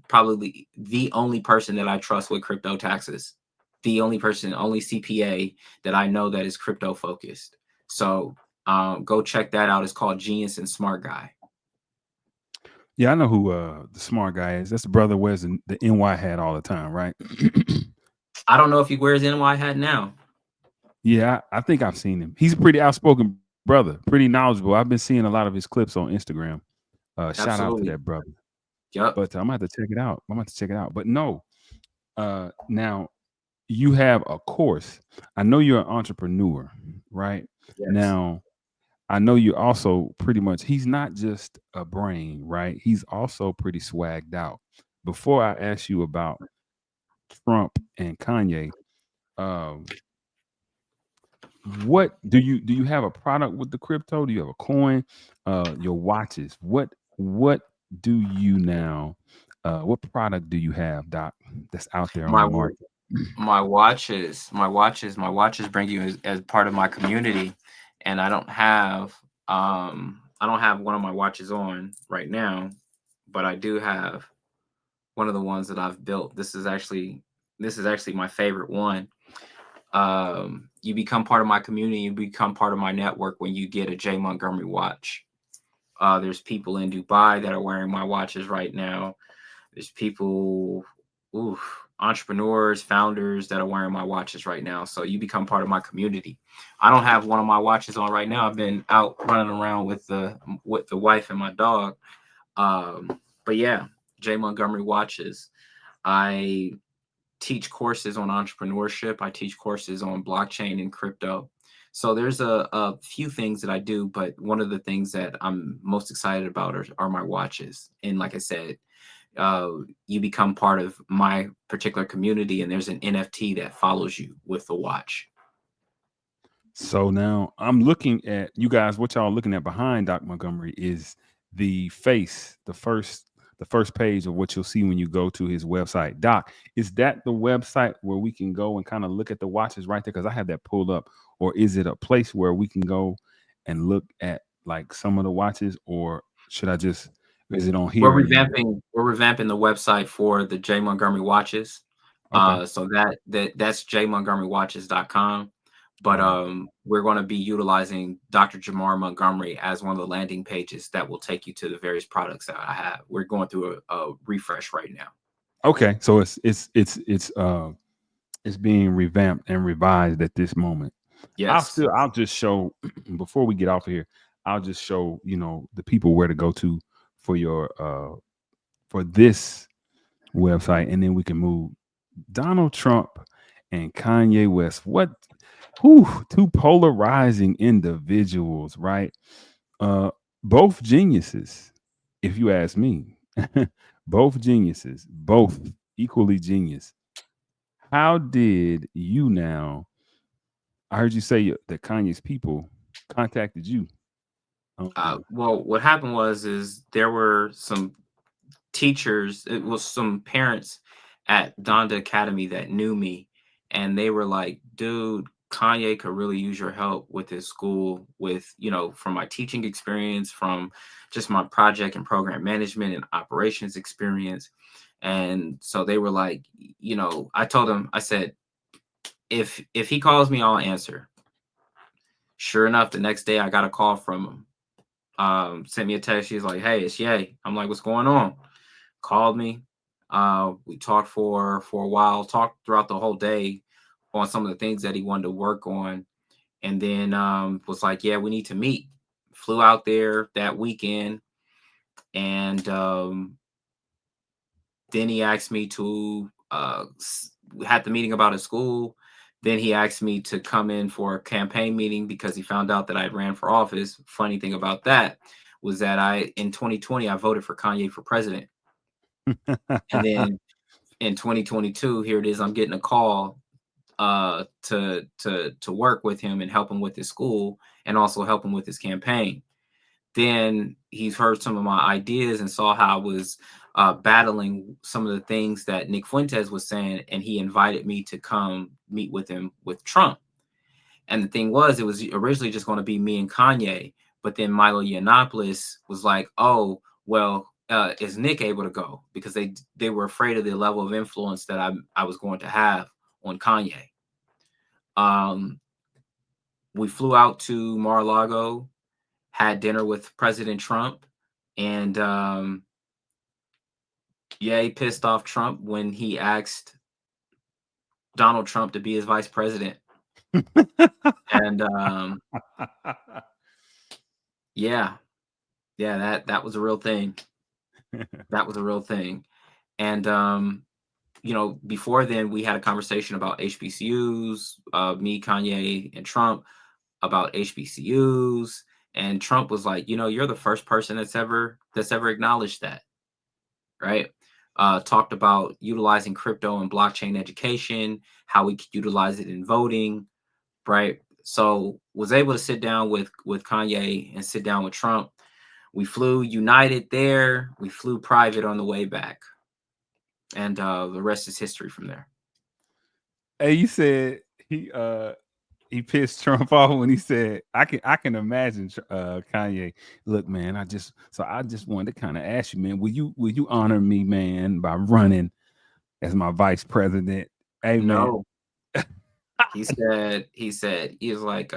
probably the only person that I trust with crypto taxes, the only CPA that I know that is crypto focused. So go check that out. It's called Genius and Smart Guy. Yeah, I know who the smart guy is. That's the brother wears the NY hat all the time, right? I don't know if he wears NY hat now. Yeah, I think I've seen him. He's a pretty outspoken brother, pretty knowledgeable. I've been seeing a lot of his clips on Instagram. Shout out to that brother. Yep. But I'm going to have to check it out. But no, now you have a course. I know you're an entrepreneur, right? Yes. Now, I know you're also pretty much, he's not just a brain, right? He's also pretty swagged out. Before I ask you about Trump and Kanye, what do you have a product with the crypto? Do you have a coin? Your watches. What do you now? What product do you have, Doc, that's out there on the market? My watches bring you as part of my community, and I don't have one of my watches on right now, but I do have one of the ones that I've built. This is actually my favorite one. You become part of my community, you become part of my network when you get a J. Montgomery watch. There's people in Dubai that are wearing my watches right now. There's people, entrepreneurs, founders that are wearing my watches right now. So you become part of my community. I don't have one of my watches on right now. I've been out running around with the wife and my dog. But yeah, J. Montgomery watches. I teach courses on entrepreneurship. I teach courses on blockchain and crypto. So there's a few things that I do, but one of the things that I'm most excited about are my watches. And like I said, you become part of my particular community, and there's an NFT that follows you with the watch. So now I'm looking at you guys. What y'all looking at behind Doc Montgomery is the face, the first page of what you'll see when you go to his website. Doc, is that the website where we can go and kind of look at the watches right there? Because I have that pulled up. Or is it a place where we can go and look at like some of the watches, or should I just, is it on here? We're revamping the website for the J. Montgomery watches. So that's jmontgomerywatches.com. But we're going to be utilizing Dr. Jamar Montgomery as one of the landing pages that will take you to the various products that I have. We're going through a refresh right now. Okay, so it's being revamped and revised at this moment. Yes. I'll just show before we get off of here. I'll just show the people where to go to for your for this website, and then we can move. Donald Trump and Kanye West. Two polarizing individuals, right? Both geniuses, if you ask me. Both geniuses, both equally genius. How did you now? I heard you say that Kanye's people contacted you. Well, what happened is there were some teachers, it was some parents at Donda Academy that knew me, and they were like, dude, Kanye could really use your help with his school, with, from my teaching experience, from just my project and program management and operations experience. And so they were like, I told them, I said, if he calls me, I'll answer. Sure enough, the next day I got a call from him. Sent me a text. She's like, hey, it's Ye. I'm like, what's going on? Called me. We talked for a while, talked throughout the whole day on some of the things that he wanted to work on. And then was like, yeah, we need to meet. Flew out there that weekend. And then he asked me to, we had the meeting about his school. Then he asked me to come in for a campaign meeting because he found out that I ran for office. Funny thing about that was that in 2020, I voted for Kanye for president. And then in 2022, here it is, I'm getting a call to work with him and help him with his school and also help him with his campaign. Then he's heard some of my ideas and saw how I was battling some of the things that Nick Fuentes was saying, and he invited me to come meet with him with Trump. And the thing was, it was originally just going to be me and Kanye, but then Milo Yiannopoulos was like, oh, well, is Nick able to go? Because they were afraid of the level of influence that I was going to have on Kanye. We flew out to Mar-a-Lago, had dinner with President Trump, and he pissed off Trump when he asked Donald Trump to be his vice president. And that was a real thing. That was a real thing. And before then we had a conversation about HBCUs, me, Kanye, and Trump about HBCUs. And Trump was like, you're the first person that's ever acknowledged that, right? Talked about utilizing crypto and blockchain education, how we could utilize it in voting, right? So was able to sit down with Kanye and sit down with Trump. We flew United there. We flew private on the way back. And the rest is history from there. Hey, you said he pissed Trump off when he said, I can imagine Kanye. Look, man, I just wanted to kind of ask you, man, will you honor me, man, by running as my vice president? Hey, no. He was like,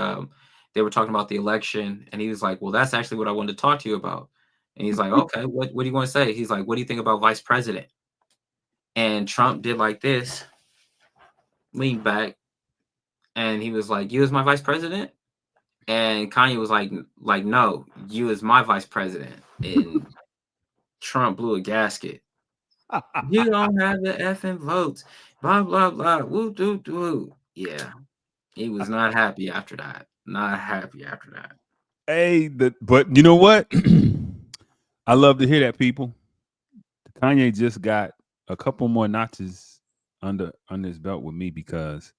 they were talking about the election, and he was like, well, that's actually what I wanted to talk to you about. And he's like, okay, what do you want to say? He's like, what do you think about vice president? And Trump did like this, leaned back, and he was like, you as my vice president? And Kanye was like, no, you as my vice president. And Trump blew a gasket. You don't have the effing votes. Blah, blah, blah. Woo, doo, doo. Yeah. He was not happy after that. Not happy after that. Hey, but you know what? I love to hear that, people. Kanye just got a couple more notches under his belt with me, because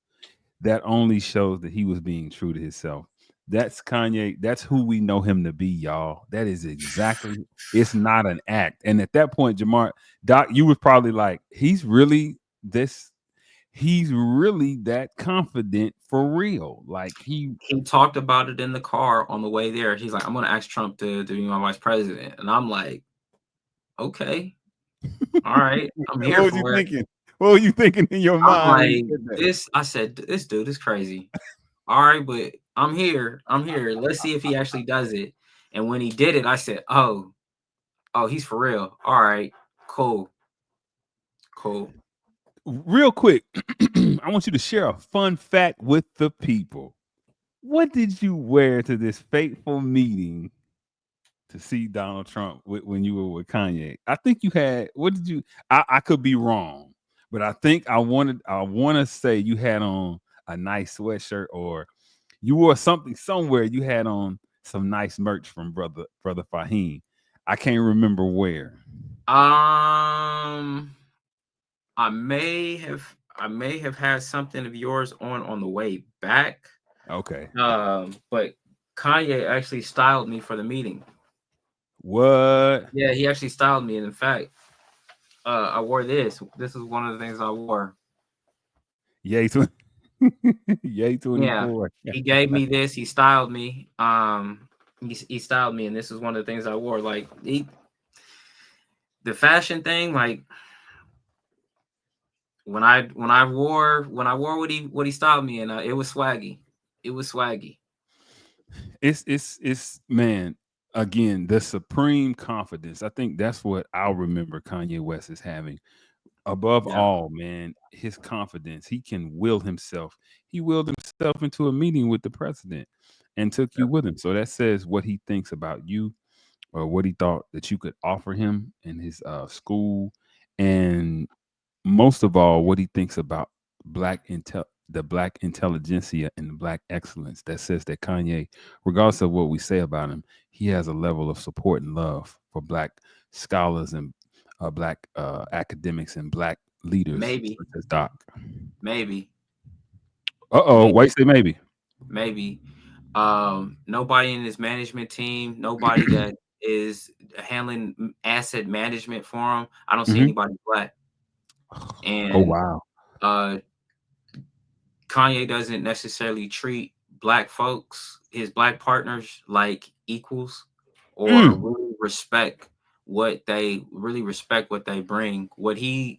that only shows that he was being true to himself. That's Kanye. That's who we know him to be, y'all. That is exactly. It's not an act. And at that point, Jamar, Doc, you was probably like, he's really that confident for real. Like he talked about it in the car on the way there. He's like, I'm going to ask Trump to be my vice president. And I'm like, okay, all right, I'm here for it. Thinking? What were you thinking in your I'm mind? like, I said, this dude is crazy. All right, but I'm here. Let's see if he actually does it. And when he did it, I said, oh, he's for real. All right, cool. Real quick, I want you to share a fun fact with the people. What did you wear to this fateful meeting to see Donald Trump when you were with Kanye? I think you had. What did you? I could be wrong, but I think I want to say you had on a nice sweatshirt, or you wore something somewhere. You had on some nice merch from brother Faheem. I can't remember where. I may have had something of yours on the way back. Okay. But Kanye actually styled me for the meeting. What? Yeah, he actually styled me, and in fact, I wore this. This is one of the things I wore. Yay, Yay 24. Yeah, he gave me this. He styled me. He styled me, and this is one of the things I wore. Like the fashion thing, like when I wore what he styled me in, it was swaggy. It was swaggy. It's man, again, the supreme confidence. I think that's what I'll remember Kanye West is having. Above all, man, his confidence. He can will himself. He willed himself into a meeting with the president and took you with him. So that says what he thinks about you, or what he thought that you could offer him in his school, and most of all, what he thinks about the black intelligentsia and the black excellence. That says that Kanye, regardless of what we say about him, he has a level of support and love for black scholars and black academics and black leaders. Maybe. Such as Doc. Maybe. Why you say maybe? Maybe. Nobody in his management team, nobody that is handling asset management for him. I don't see anybody black. And oh wow. Kanye doesn't necessarily treat black folks, his black partners, like equals, or really respect what they bring. The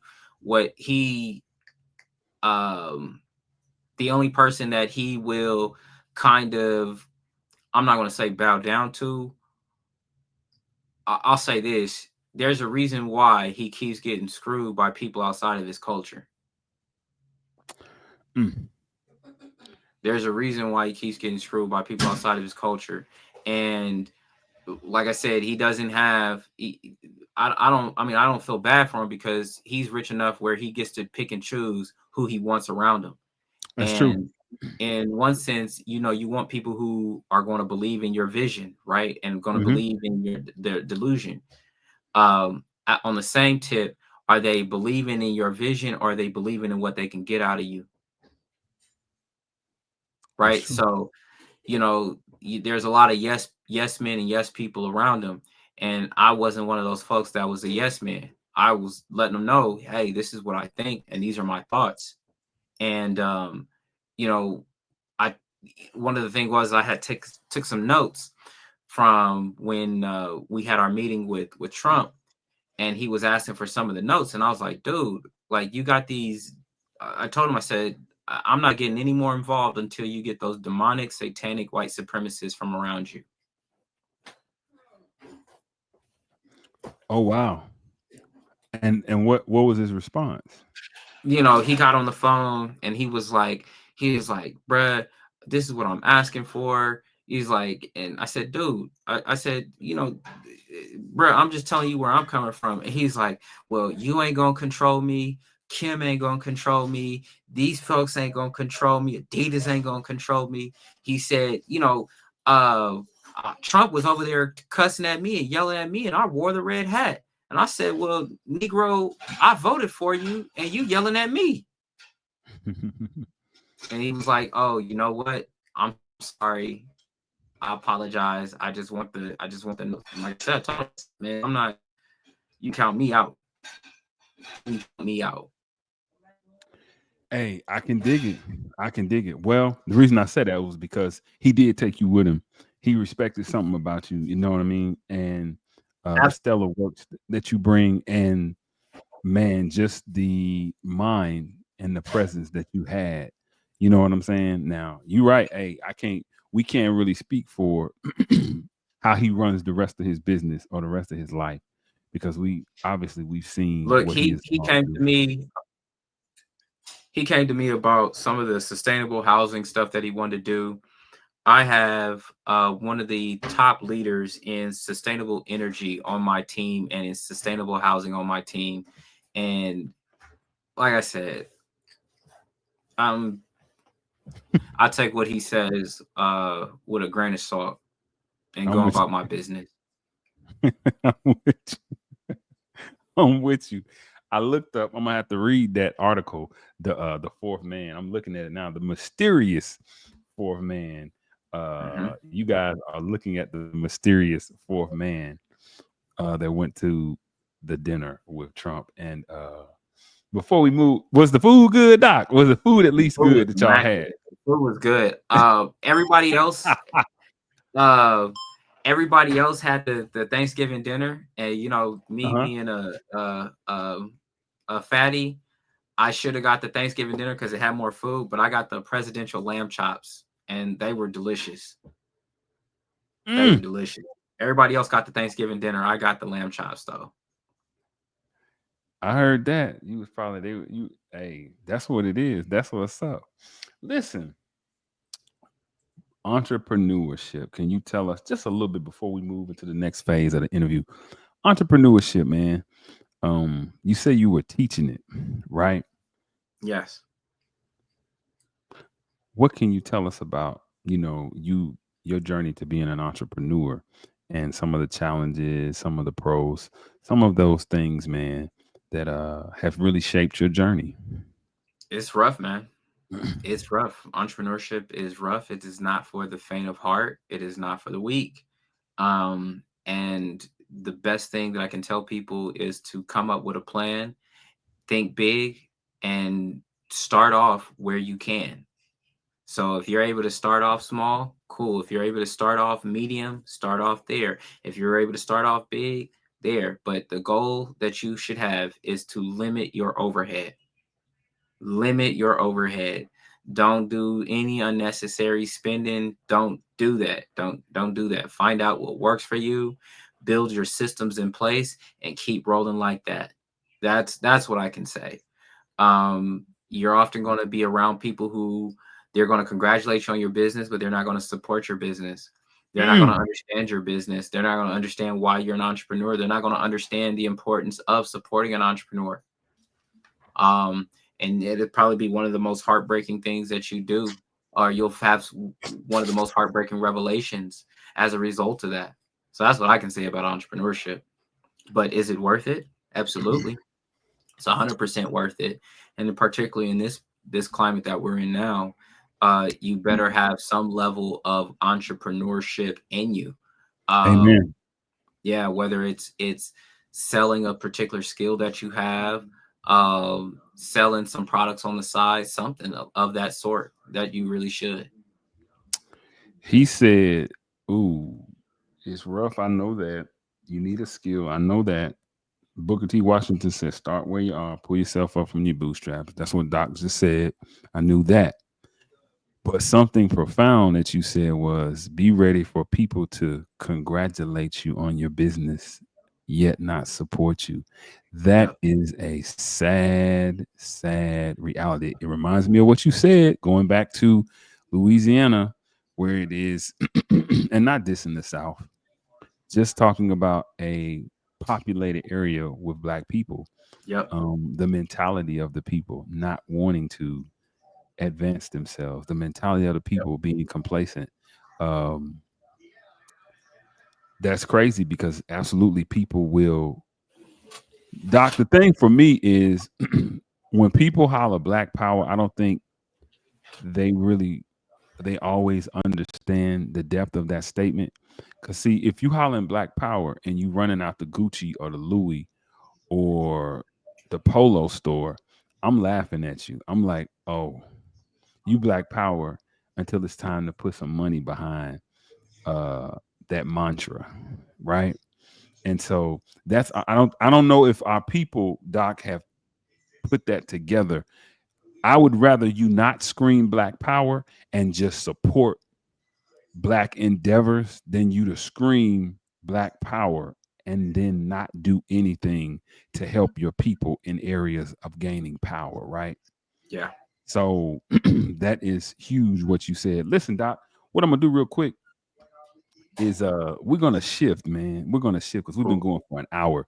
only person that he will kind of, I'm not going to say bow down to. I'll say this. There's a reason why he keeps getting screwed by people outside of his culture. There's a reason why he keeps getting screwed by people outside of his culture. And like I said, he doesn't have, I don't feel bad for him, because he's rich enough where he gets to pick and choose who he wants around him. That's true. In one sense, you want people who are going to believe in your vision, right? And going to believe in their delusion. On the same tip, are they believing in your vision, or are they believing in what they can get out of you? Right. So, there's a lot of yes men and yes people around him. And I wasn't one of those folks that was a yes man. I was letting them know, hey, this is what I think, and these are my thoughts. And one of the things was I had took some notes from when we had our meeting with Trump, and he was asking for some of the notes, and I was like, dude, like, you got these. I told him, I said, I'm not getting any more involved until you get those demonic, satanic white supremacists from around you. Oh wow. And what was his response? He got on the phone and he was like, bruh, this is what I'm asking for. He's like, and I said, dude, I said, bruh, I'm just telling you where I'm coming from. And he's like, well, you ain't gonna control me. Kim ain't gonna control me. These folks ain't gonna control me. Adidas ain't gonna control me. He said, Trump was over there cussing at me and yelling at me, and I wore the red hat. And I said, well, Negro, I voted for you, and you yelling at me. And he was like, oh, you know what? I'm sorry. I apologize. I just want the like I said, man, I'm not, you count me out. You count me out. Hey, I can dig it. Well, the reason I said that was because he did take you with him. He respected something about you, you know what I mean? And the stellar works that you bring. And man, just the mind and the presence that you had. You know what I'm saying? Now, you're right. Hey, we can't really speak for how he runs the rest of his business or the rest of his life because we've seen Look, what he has he gone came to through. me. He came to me about some of the sustainable housing stuff that he wanted to do. I have one of the top leaders in sustainable energy on my team and in sustainable housing on my team. And like I said, I take what he says with a grain of salt and I'm go with about my business. you. I'm with you. I'm with you. I looked up. I'm gonna have to read that article. The fourth man. I'm looking at it now. The mysterious fourth man. You guys are looking at the mysterious fourth man that went to the dinner with Trump. And before we move, was the food good, Doc? Was the food at The least food was good that y'all had? immaculate. The food was good. Everybody else, uh, everybody else had the Thanksgiving dinner, and you know, me Uh-huh. being a fatty, I should have got the Thanksgiving dinner because it had more food, but I got the presidential lamb chops, and they were delicious. They were delicious. Everybody else got the Thanksgiving dinner. I got the lamb chops though. I heard that. You was probably you hey, that's what it is. That's what's up. Listen, entrepreneurship. Can you tell us just a little bit before we move into the next phase of the interview? Entrepreneurship, man. You say you were teaching it, right? Yes. What can you tell us about, your journey to being an entrepreneur and some of the challenges, some of the pros, some of those things, man, that have really shaped your journey? It's rough, man. It's rough. Entrepreneurship is rough. It is not for the faint of heart. It is not for the weak. And the best thing that I can tell people is to come up with a plan, think big, and start off where you can. So if you're able to start off small, cool. If you're able to start off medium, start off there. If you're able to start off big, there. But the goal that you should have is to limit your overhead. Limit your overhead. Don't do any unnecessary spending. Don't do that. Don't do that. Find out what works for you, build your systems in place, and keep rolling like that. That's what I can say. You're often going to be around people who they're going to congratulate you on your business, but they're not going to support your business. They're not going to understand your business. They're not going to understand why you're an entrepreneur. They're not going to understand the importance of supporting an entrepreneur. And it'll probably be one of the most heartbreaking things that you do, or you'll have one of the most heartbreaking revelations as a result of that. So that's what I can say about entrepreneurship. But is it worth it? Absolutely. It's 100% worth it. And particularly in this climate that we're in now, you better have some level of entrepreneurship in you. Amen. Yeah, whether it's selling a particular skill that you have, selling some products on the side, something of that sort that you really should. He said, "Ooh, it's rough. I know that. You need a skill. I know that." Booker T. Washington said, "Start where you are. Pull yourself up from your bootstraps." That's what Doc just said. I knew that. But something profound that you said was, "Be ready for people to congratulate you on your business, yet not support you." That Yep. is a sad, sad reality. It reminds me of what you said, going back to Louisiana, where it is, and not this in the South, just talking about a populated area with Black people, Yep. the mentality of the people not wanting to advance themselves, the mentality of the Yep. people being complacent. Um, that's crazy because absolutely people will. Doc, the thing for me is when people holler Black Power, I don't think they really they always understand the depth of that statement. Cause see, if you hollering Black Power and you running out the Gucci or the Louis or the Polo store, I'm laughing at you. I'm like, oh, you Black Power until it's time to put some money behind uh that mantra, right? And so that's I don't know if our people, Doc, have put that together. I would rather you not scream Black Power and just support Black endeavors than you to scream Black Power and then not do anything to help your people in areas of gaining power, right? Yeah. So that is huge what you said. Listen, Doc, what I'm gonna do real quick is we're gonna shift, man. We're gonna shift because we've been going for an hour.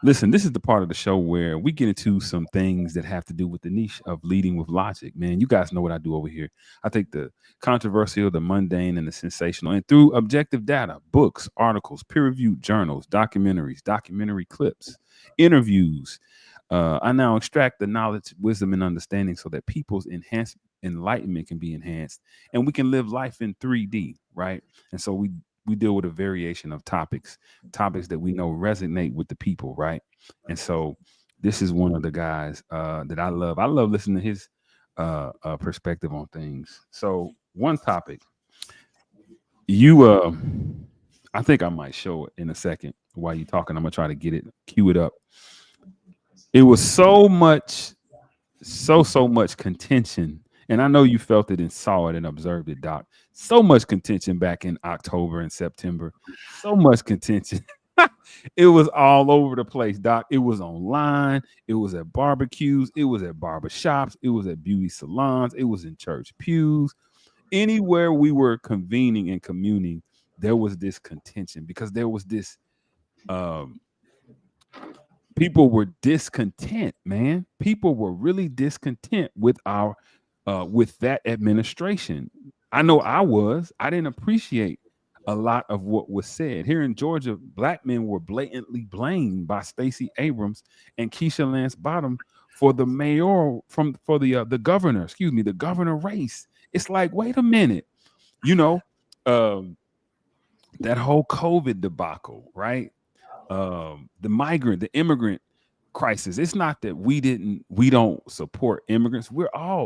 Listen, this is the part of the show where we get into some things that have to do with the niche of leading with logic. Man, you guys know what I do over here. I take the controversial, the mundane, and the sensational, and through objective data, books, articles, peer-reviewed journals, documentaries, documentary clips, interviews, I now extract the knowledge, wisdom, and understanding so that people's enhanced enlightenment can be enhanced, and we can live life in 3D, right? And so we deal with a variation of topics that we know resonate with the people, right? And so this is one of the guys that I love. I love listening to his perspective on things. So one topic, I think I might show it in a second while you're talking. I'm gonna try to get it, cue it up. It was so much contention, and I know you felt it and saw it and observed it, Doc. So much contention back in October and September. So much contention. It was all over the place, Doc. It was online. It was at barbecues. It was at barbershops. It was at beauty salons. It was in church pews. Anywhere we were convening and communing, there was this contention because there was this um, people were discontent, man. People were really discontent with our with that administration. I know I was. I didn't appreciate a lot of what was said. Here in Georgia, black men were blatantly blamed by Stacey Abrams and Keisha Lance Bottom for the mayoral for the governor, excuse me, the governor race. It's like, wait a minute, you know, um, that whole COVID debacle, right? The immigrant crisis. It's not that we don't support immigrants.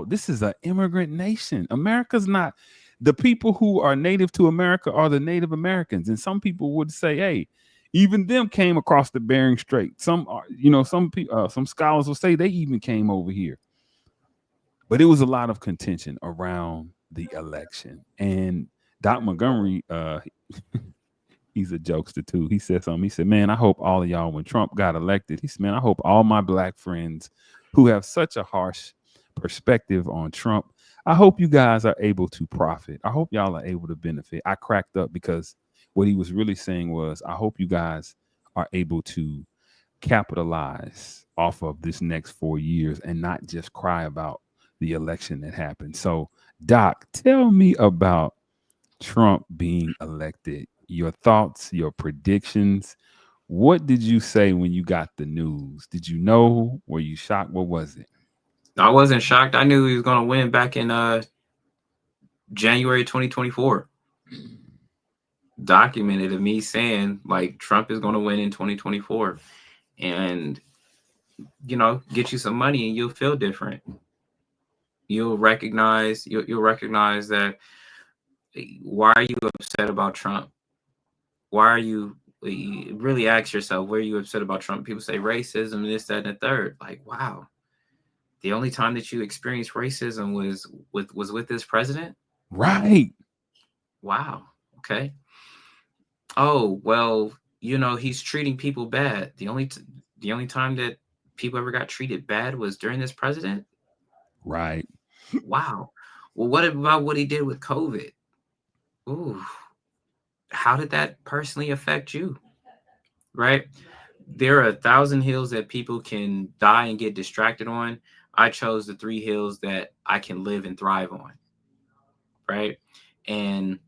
This is an immigrant nation. America's not, the people who are native to America are the Native Americans. And some people would say, hey, even them came across the Bering Strait. Some are, some scholars will say they even came over here. But it was a lot of contention around the election. And Doc Montgomery, he's a jokester too. He said something. He said, man, I hope all of y'all, when Trump got elected, he said, man, I hope all my black friends who have such a harsh perspective on Trump, I hope you guys are able to profit. I hope y'all are able to benefit. I cracked up because what he was really saying was, I hope you guys are able to capitalize off of this next 4 years and not just cry about the election that happened. So, Doc, tell me about Trump being elected. Your thoughts, your predictions. What did you say when you got the news? Did you know? Were you shocked? What was it? I wasn't shocked. I knew he was going to win back in January 2024. Documented of me saying, like, Trump is going to win in 2024. And, get you some money and you'll feel different. You'll recognize that. Why are you upset about Trump? Why are you really ask yourself, where are you upset about Trump? People say racism, this, that, and the third. Like, wow. The only time that you experienced racism was with this president? Right. Wow. Okay. Oh, well, he's treating people bad. The only time that people ever got treated bad was during this president? Right. Wow. Well, what about what he did with COVID? Ooh. How did that personally affect you? Right? There are 1,000 hills that people can die and get distracted on. I chose the 3 hills that I can live and thrive on. Right? And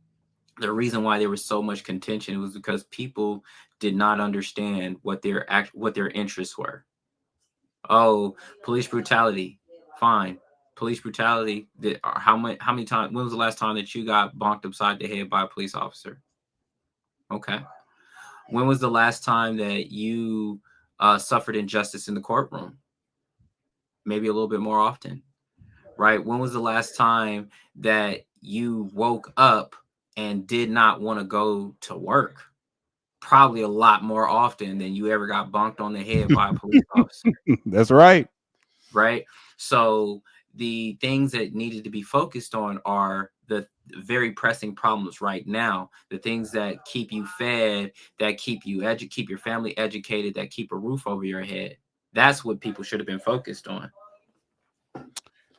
the reason why there was so much contention was because people did not understand what their interests were. Oh, police brutality. Fine. Police brutality. How many times? When was the last time that you got bonked upside the head by a police officer? Okay. When was the last time that you suffered injustice in the courtroom? Maybe a little bit more often, right? When was the last time that you woke up and did not want to go to work? probably a lot more often than you ever got bonked on the head by a police officer. That's right. Right. So the things that needed to be focused on are the very pressing problems right now, the things that keep you fed, that keep you keep your family educated, that keep a roof over your head. That's what people should have been focused on.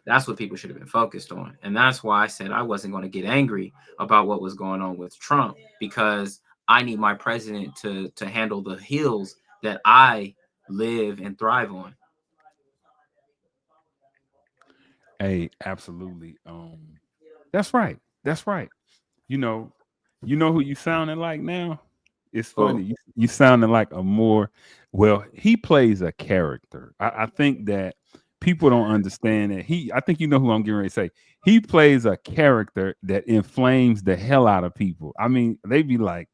That's what people should have been focused on. And that's why I said I wasn't going to get angry about what was going on with Trump, because I need my president to handle the hills that I live and thrive on. Hey, absolutely. That's right. That's right. You know, you know who you sounding like now? It's funny. Oh, You sounding like a more, well, he plays a character. I think that people don't understand that I think you know who I'm getting ready to say. He plays a character that inflames the hell out of people. I mean, they be like,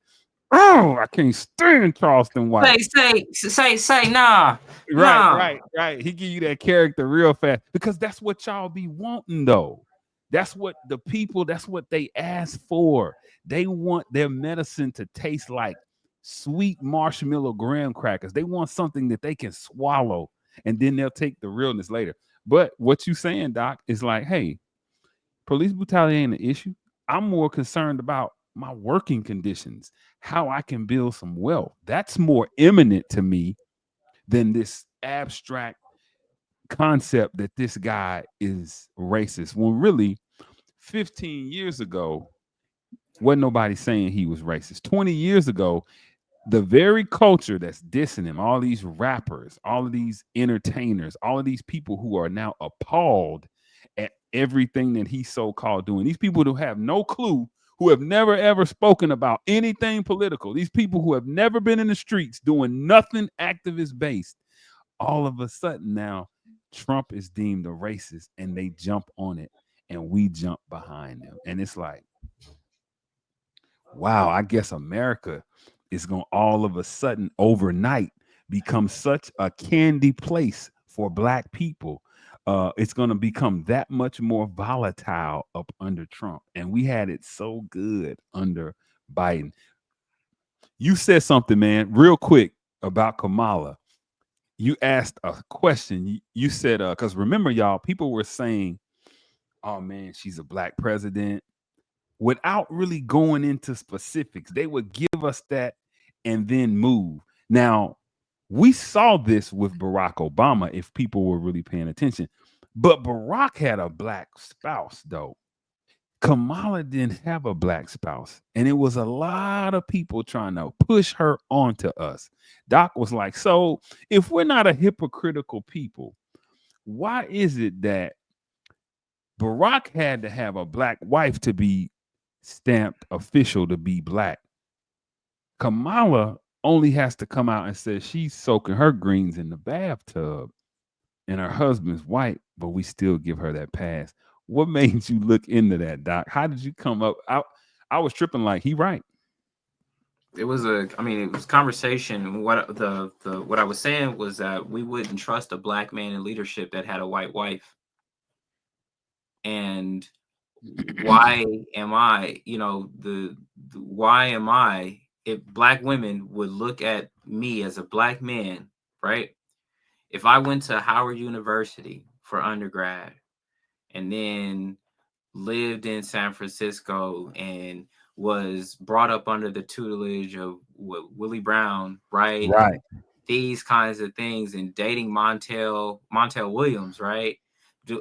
oh, I can't stand Charleston White. say, nah. Right. He give you that character real fast because that's what y'all be wanting, though. That's what the people, that's what they ask for. They want their medicine to taste like sweet marshmallow graham crackers. They want something that they can swallow, and then they'll take the realness later. But what you saying, Doc, is like, hey, police brutality ain't an issue. I'm more concerned about my working conditions, how I can build some wealth. That's more imminent to me than this abstract concept that this guy is racist. When really, 15 years ago, wasn't nobody saying he was racist. 20 years ago, the very culture that's dissing him, all these rappers, all of these entertainers, all of these people who are now appalled at everything that he's so-called doing. These people who have no clue, who have never ever spoken about anything political. These people who have never been in the streets doing nothing activist based. All of a sudden now, Trump is deemed a racist and they jump on it and we jump behind them. And it's like, wow, I guess America is going to all of a sudden overnight become such a candy place for black people. It's going to become that much more volatile up under Trump. And we had it so good under Biden. You said something, man, real quick about Kamala. You asked a question. You said, because remember, y'all, people were saying, oh man, she's a black president, without really going into specifics. They would give us that and then move. Now, we saw this with Barack Obama, if people were really paying attention. But Barack had a black spouse, though. Kamala didn't have a black spouse. And it was a lot of people trying to push her onto us. Doc was like, so if we're not a hypocritical people, why is it that Barack had to have a black wife to be stamped official to be black? Kamala only has to come out and say she's soaking her greens in the bathtub and her husband's white, but we still give her that pass. What made you look into that, Doc? How did you come up? I was tripping like he right. It was it was conversation. What what I was saying was that we wouldn't trust a black man in leadership that had a white wife. And why am I, why am I, if black women would look at me as a black man, right? If I went to Howard University for undergrad and then lived in San Francisco and was brought up under the tutelage of Willie Brown, right? Right. These kinds of things, and dating Montel Williams, right?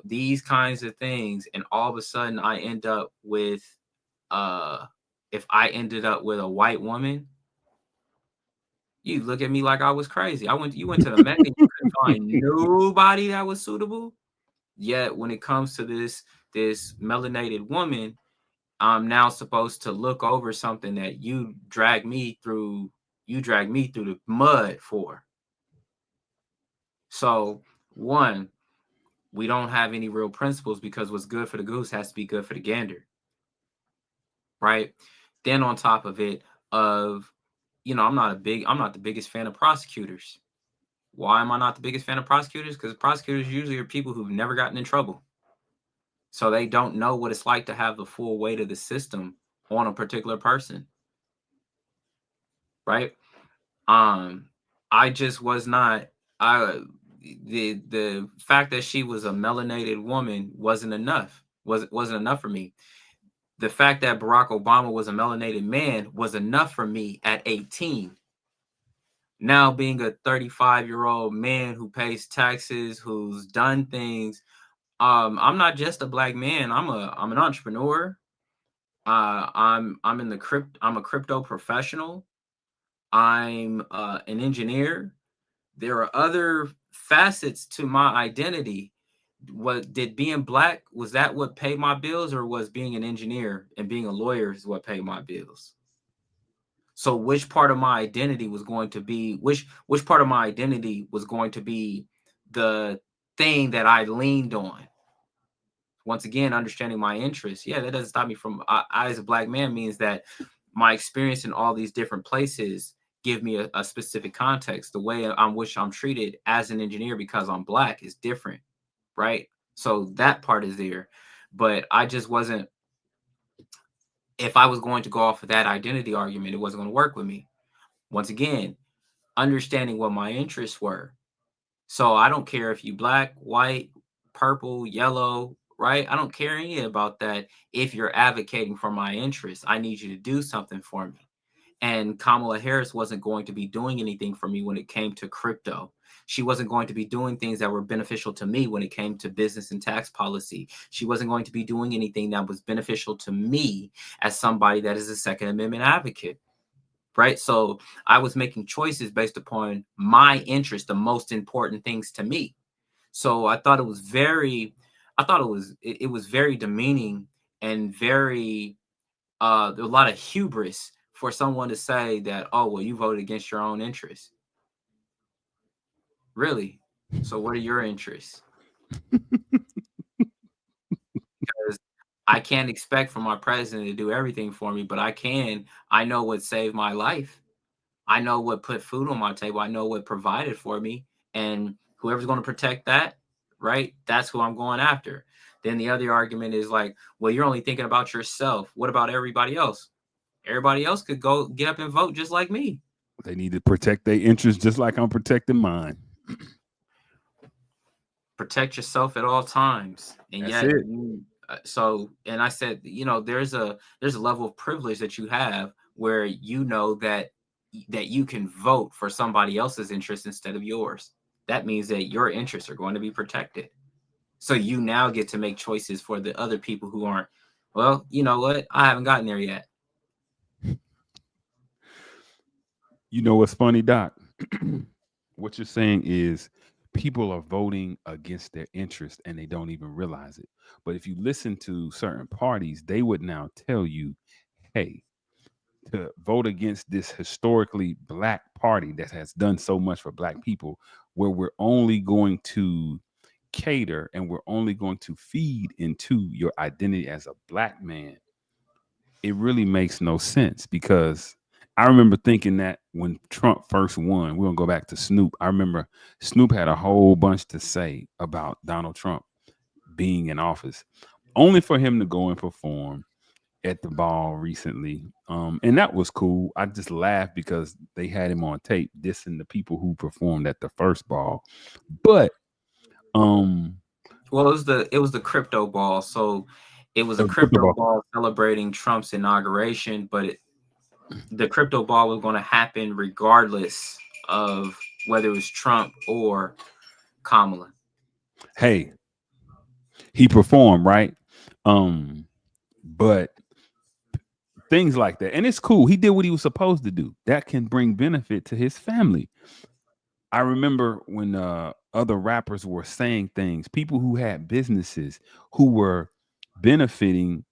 These kinds of things, and all of a sudden I end up with if I ended up with a white woman, you look at me like I was crazy. You went to the Met and you couldn't find nobody that was suitable. Yet when it comes to this melanated woman, I'm now supposed to look over something that you dragged me through the mud for. So, one, we don't have any real principles because what's good for the goose has to be good for the gander. Right? Then on top of it, I'm not the biggest fan of prosecutors. Why am I not the biggest fan of prosecutors? Because prosecutors usually are people who've never gotten in trouble. So they don't know what it's like to have the full weight of the system on a particular person. Right? I just was not. The fact that she was a melanated woman wasn't enough. Wasn't enough for me. The fact that Barack Obama was a melanated man was enough for me at 18. Now being a 35-year-old man who pays taxes, who's done things, I'm not just a black man. I'm an entrepreneur. I'm in the I'm a crypto professional. I'm an engineer. There are other facets to my identity. What did being black, was that what paid my bills, or was being an engineer and being a lawyer is what paid my bills? So which part of my identity was going to be which part of my identity was going to be the thing that I leaned on? Once again, understanding my interests. Yeah, that doesn't stop me from I as a black man means that my experience in all these different places give me a specific context. The way on which I'm treated as an engineer because I'm black is different, right? So that part is there. But I just wasn't, if I was going to go off of that identity argument, it wasn't going to work with me. Once again, understanding what my interests were. So I don't care if you black, white, purple, yellow, right? I don't care any about that. If you're advocating for my interests, I need you to do something for me. And Kamala Harris wasn't going to be doing anything for me when it came to crypto. She wasn't going to be doing things that were beneficial to me when it came to business and tax policy. She wasn't going to be doing anything that was beneficial to me as somebody that is a Second Amendment advocate. Right. So I was making choices based upon my interest, the most important things to me. So I thought it was very, it was very demeaning and very, a lot of hubris for someone to say that, oh, well, you voted against your own interests. Really? So what are your interests? Because I can't expect for my president to do everything for me, but I know what saved my life. I know what put food on my table. I know what provided for me. And whoever's going to protect that, right? That's who I'm going after. Then the other argument is like, well, you're only thinking about yourself. What about everybody else? Everybody else could go get up and vote just like me. They need to protect their interests just like I'm protecting mine. Protect yourself at all times. And That's yet, it. and I said, there's a level of privilege that you have where you know that you can vote for somebody else's interest instead of yours. That means that your interests are going to be protected. So you now get to make choices for the other people who aren't. Well, you know what? I haven't gotten there yet. You know what's funny, Doc? What you're saying is people are voting against their interest and they don't even realize it. But if you listen to certain parties, they would now tell you, hey, to vote against this historically black party that has done so much for black people, where we're only going to cater and we're only going to feed into your identity as a black man, it really makes no sense. Because I remember thinking that when Trump first won, we're gonna go back to Snoop. I remember Snoop had a whole bunch to say about Donald Trump being in office, only for him to go and perform at the ball recently. And that was cool. I just laughed because they had him on tape dissing the people who performed at the first ball. But well, it was the crypto ball. So it was a crypto crypto ball. ball celebrating Trump's inauguration, but the crypto ball was going to happen regardless of whether it was Trump or Kamala. Hey, he performed, right? But things like that. And it's cool. He did what he was supposed to do. That can bring benefit to his family. I remember when other rappers were saying things, people who had businesses who were benefiting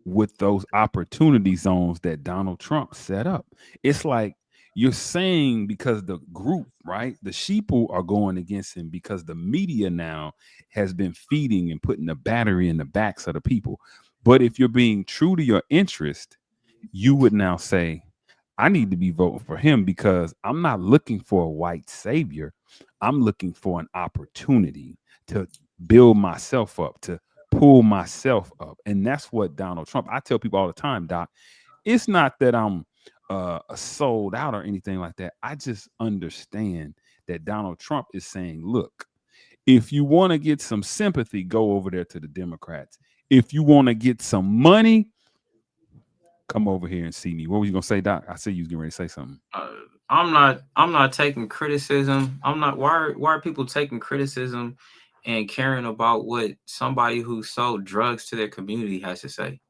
with those opportunity zones that Donald Trump set up. It's like you're saying because the group, right? The sheeple are going against him because the media now has been feeding and putting the battery in the backs of the people. But if you're being true to your interest, you would now say, I need to be voting for him because I'm not looking for a white savior. I'm looking for an opportunity to build myself up, to pull myself up. And that's what Donald Trump, I tell people all the time, Doc, it's not that I'm sold out or anything like that. I just understand that Donald Trump is saying, look, if you want to get some sympathy, go over there to the Democrats. If you want to get some money, come over here and see me. What were you gonna say, Doc? I see you was getting ready to say something. I'm not taking criticism. Why are people taking criticism and caring about what somebody who sold drugs to their community has to say?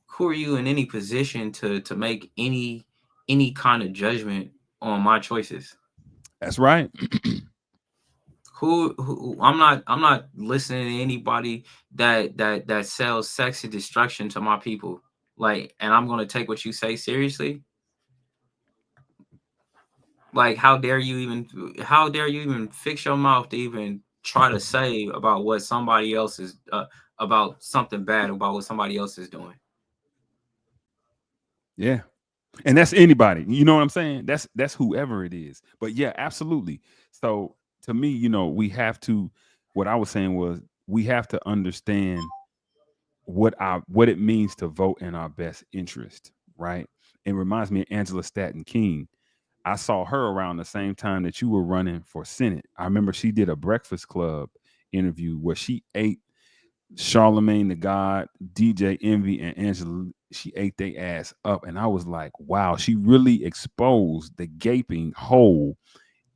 Who are you in any position to make any kind of judgment on my choices? That's right. Who I'm not listening to anybody that sells sex and destruction to my people. Like, and I'm gonna take what you say seriously. Like, how dare you even fix your mouth to even try to say about what somebody else is about something bad about what somebody else is doing? Yeah. And that's anybody. You know what I'm saying? That's whoever it is. But yeah, absolutely. So to me, we have to, what I was saying was, we have to understand what it means to vote in our best interest, right? It reminds me of Angela Stanton King. I saw her around the same time that you were running for Senate. I remember she did a Breakfast Club interview where she ate Charlemagne the God, DJ Envy, and Angela. She ate their ass up. And I was like, wow, she really exposed the gaping hole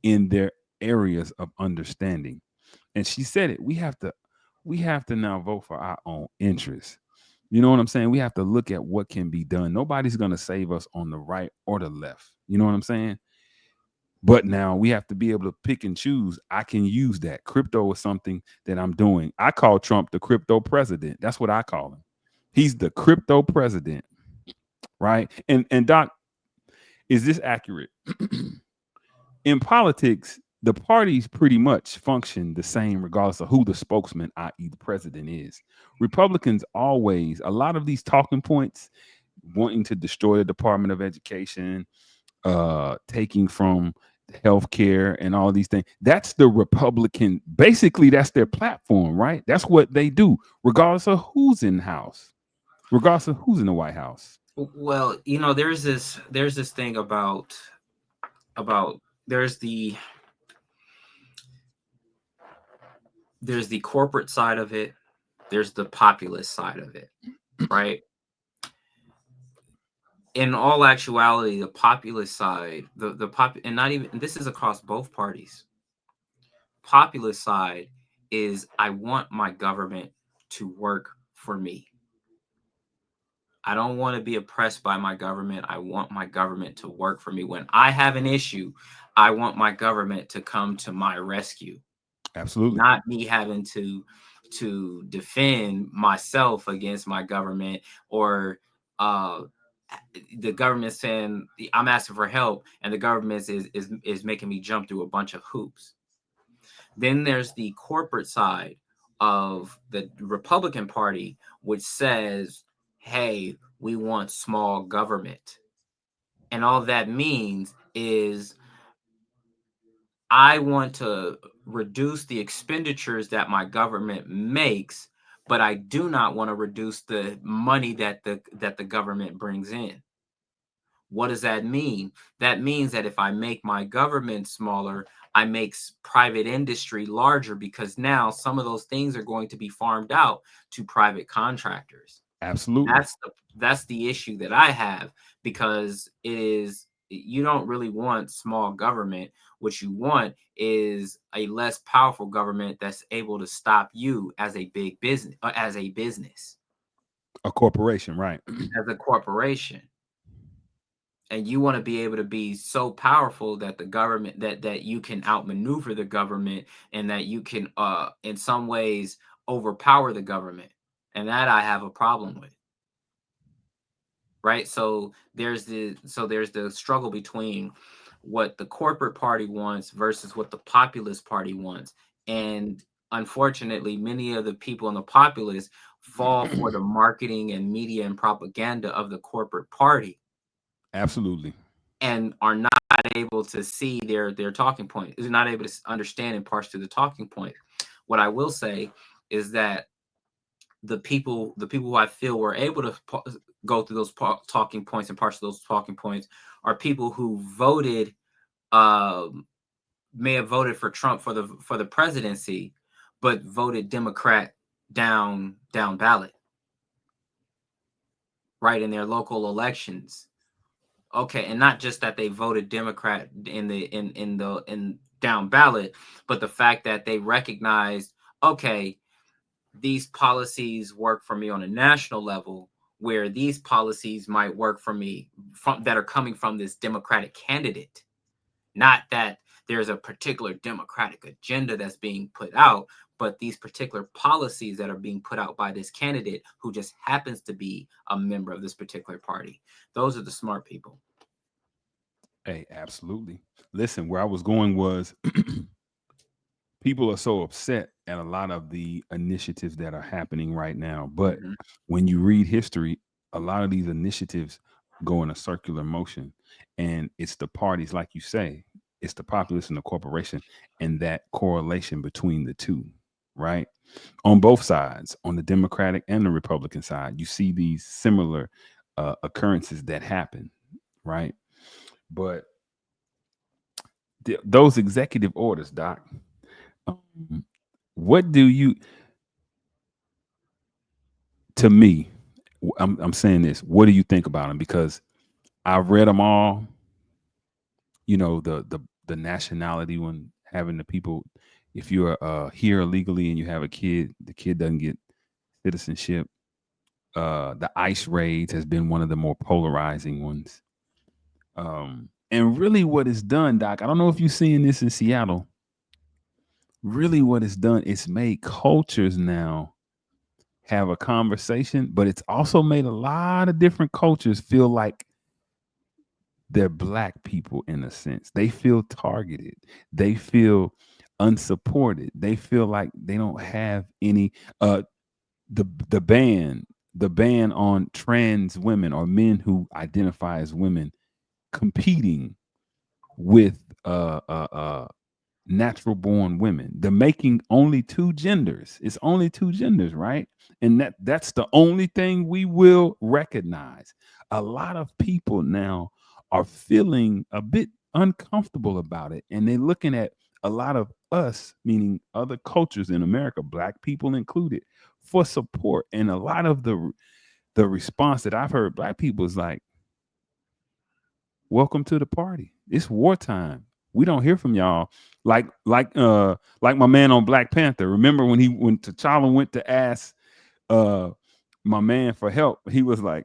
in their areas of understanding. And she said it. We have to now vote for our own interests. You know what I'm saying? We have to look at what can be done. Nobody's going to save us on the right or the left. You know what I'm saying? But now we have to be able to pick and choose. I can use that. Crypto is something that I'm doing. I call Trump the crypto president. That's what I call him. He's the crypto president, right? And Doc, is this accurate? In politics, the parties pretty much function the same regardless of who the spokesman, i.e. the president, is. Republicans always, a lot of these talking points, wanting to destroy the Department of Education, taking from healthcare and all these things. That's the Republican. Basically, that's their platform, right? That's what they do, regardless of who's in house, regardless of who's in the White House. Well, there's this thing about there's the corporate side of it, there's the populist side of it, right? In all actuality, the populist side, and not even, and this is across both parties. Populist side is, I want my government to work for me. I don't want to be oppressed by my government. I want my government to work for me. When I have an issue, I want my government to come to my rescue. Absolutely. Not me having to defend myself against my government, or the government saying I'm asking for help and the government is making me jump through a bunch of hoops. Then there's the corporate side of the Republican Party, which says, hey, we want small government. And all that means is, I want to reduce the expenditures that my government makes, but I do not want to reduce the money that the government brings in. What does that mean? That means that if I make my government smaller, I make private industry larger, because now some of those things are going to be farmed out to private contractors. Absolutely. That's the issue that I have, because you don't really want small government. What you want is a less powerful government that's able to stop you as a big business, a corporation, right? As a corporation. And you want to be able to be so powerful that the government, that you can outmaneuver the government, and that you can in some ways overpower the government. And that I have a problem with. Right? So there's the struggle between what the corporate party wants versus what the populist party wants. And unfortunately, many of the people in the populist fall for the marketing and media and propaganda of the corporate party. Absolutely. And are not able to see their talking point, is not able to understand and parse through the talking point. What I will say is that the people who I feel were able to go through those talking points, and parts of those talking points are people who voted, may have voted for Trump for the presidency, but voted Democrat down ballot, right, in their local elections. Okay, and not just that they voted Democrat in down ballot, but the fact that they recognized, okay, these policies work for me on a national level, where these policies might work for me that are coming from this Democratic candidate. Not that there's a particular Democratic agenda that's being put out, but these particular policies that are being put out by this candidate who just happens to be a member of this particular party. Those are the smart people. Hey, absolutely. Listen, where I was going was people are so upset at a lot of the initiatives that are happening right now. But when you read history, a lot of these initiatives go in a circular motion. And it's the parties, like you say, it's the populace and the corporation, and that correlation between the two, right? On both sides, on the Democratic and the Republican side, you see these similar occurrences that happen, right? But those executive orders, Doc, what do you, to me, I'm saying this, what do you think about them? Because I've read them all, you know, the nationality one, having the people, if you're here illegally and you have a kid, the kid doesn't get citizenship. The ICE raids has been one of the more polarizing ones. And really what it's done, Doc, I don't know if you're seeing this in Seattle. Really what it's done, it's made cultures now have a conversation, but it's also made a lot of different cultures feel like they're black people in a sense. They feel targeted. They feel unsupported. They feel like they don't have any the ban on trans women or men who identify as women competing with natural born women. They're making only two genders. It's only two genders, right? And that's the only thing we will recognize. A lot of people now are feeling a bit uncomfortable about it, and they're looking at a lot of us, meaning other cultures in America, black people included, for support. And a lot of the response that I've heard, black people is like, welcome to the party. It's wartime. We don't hear from y'all. Like my man on Black Panther. Remember when T'Challa went to ask my man for help, he was like,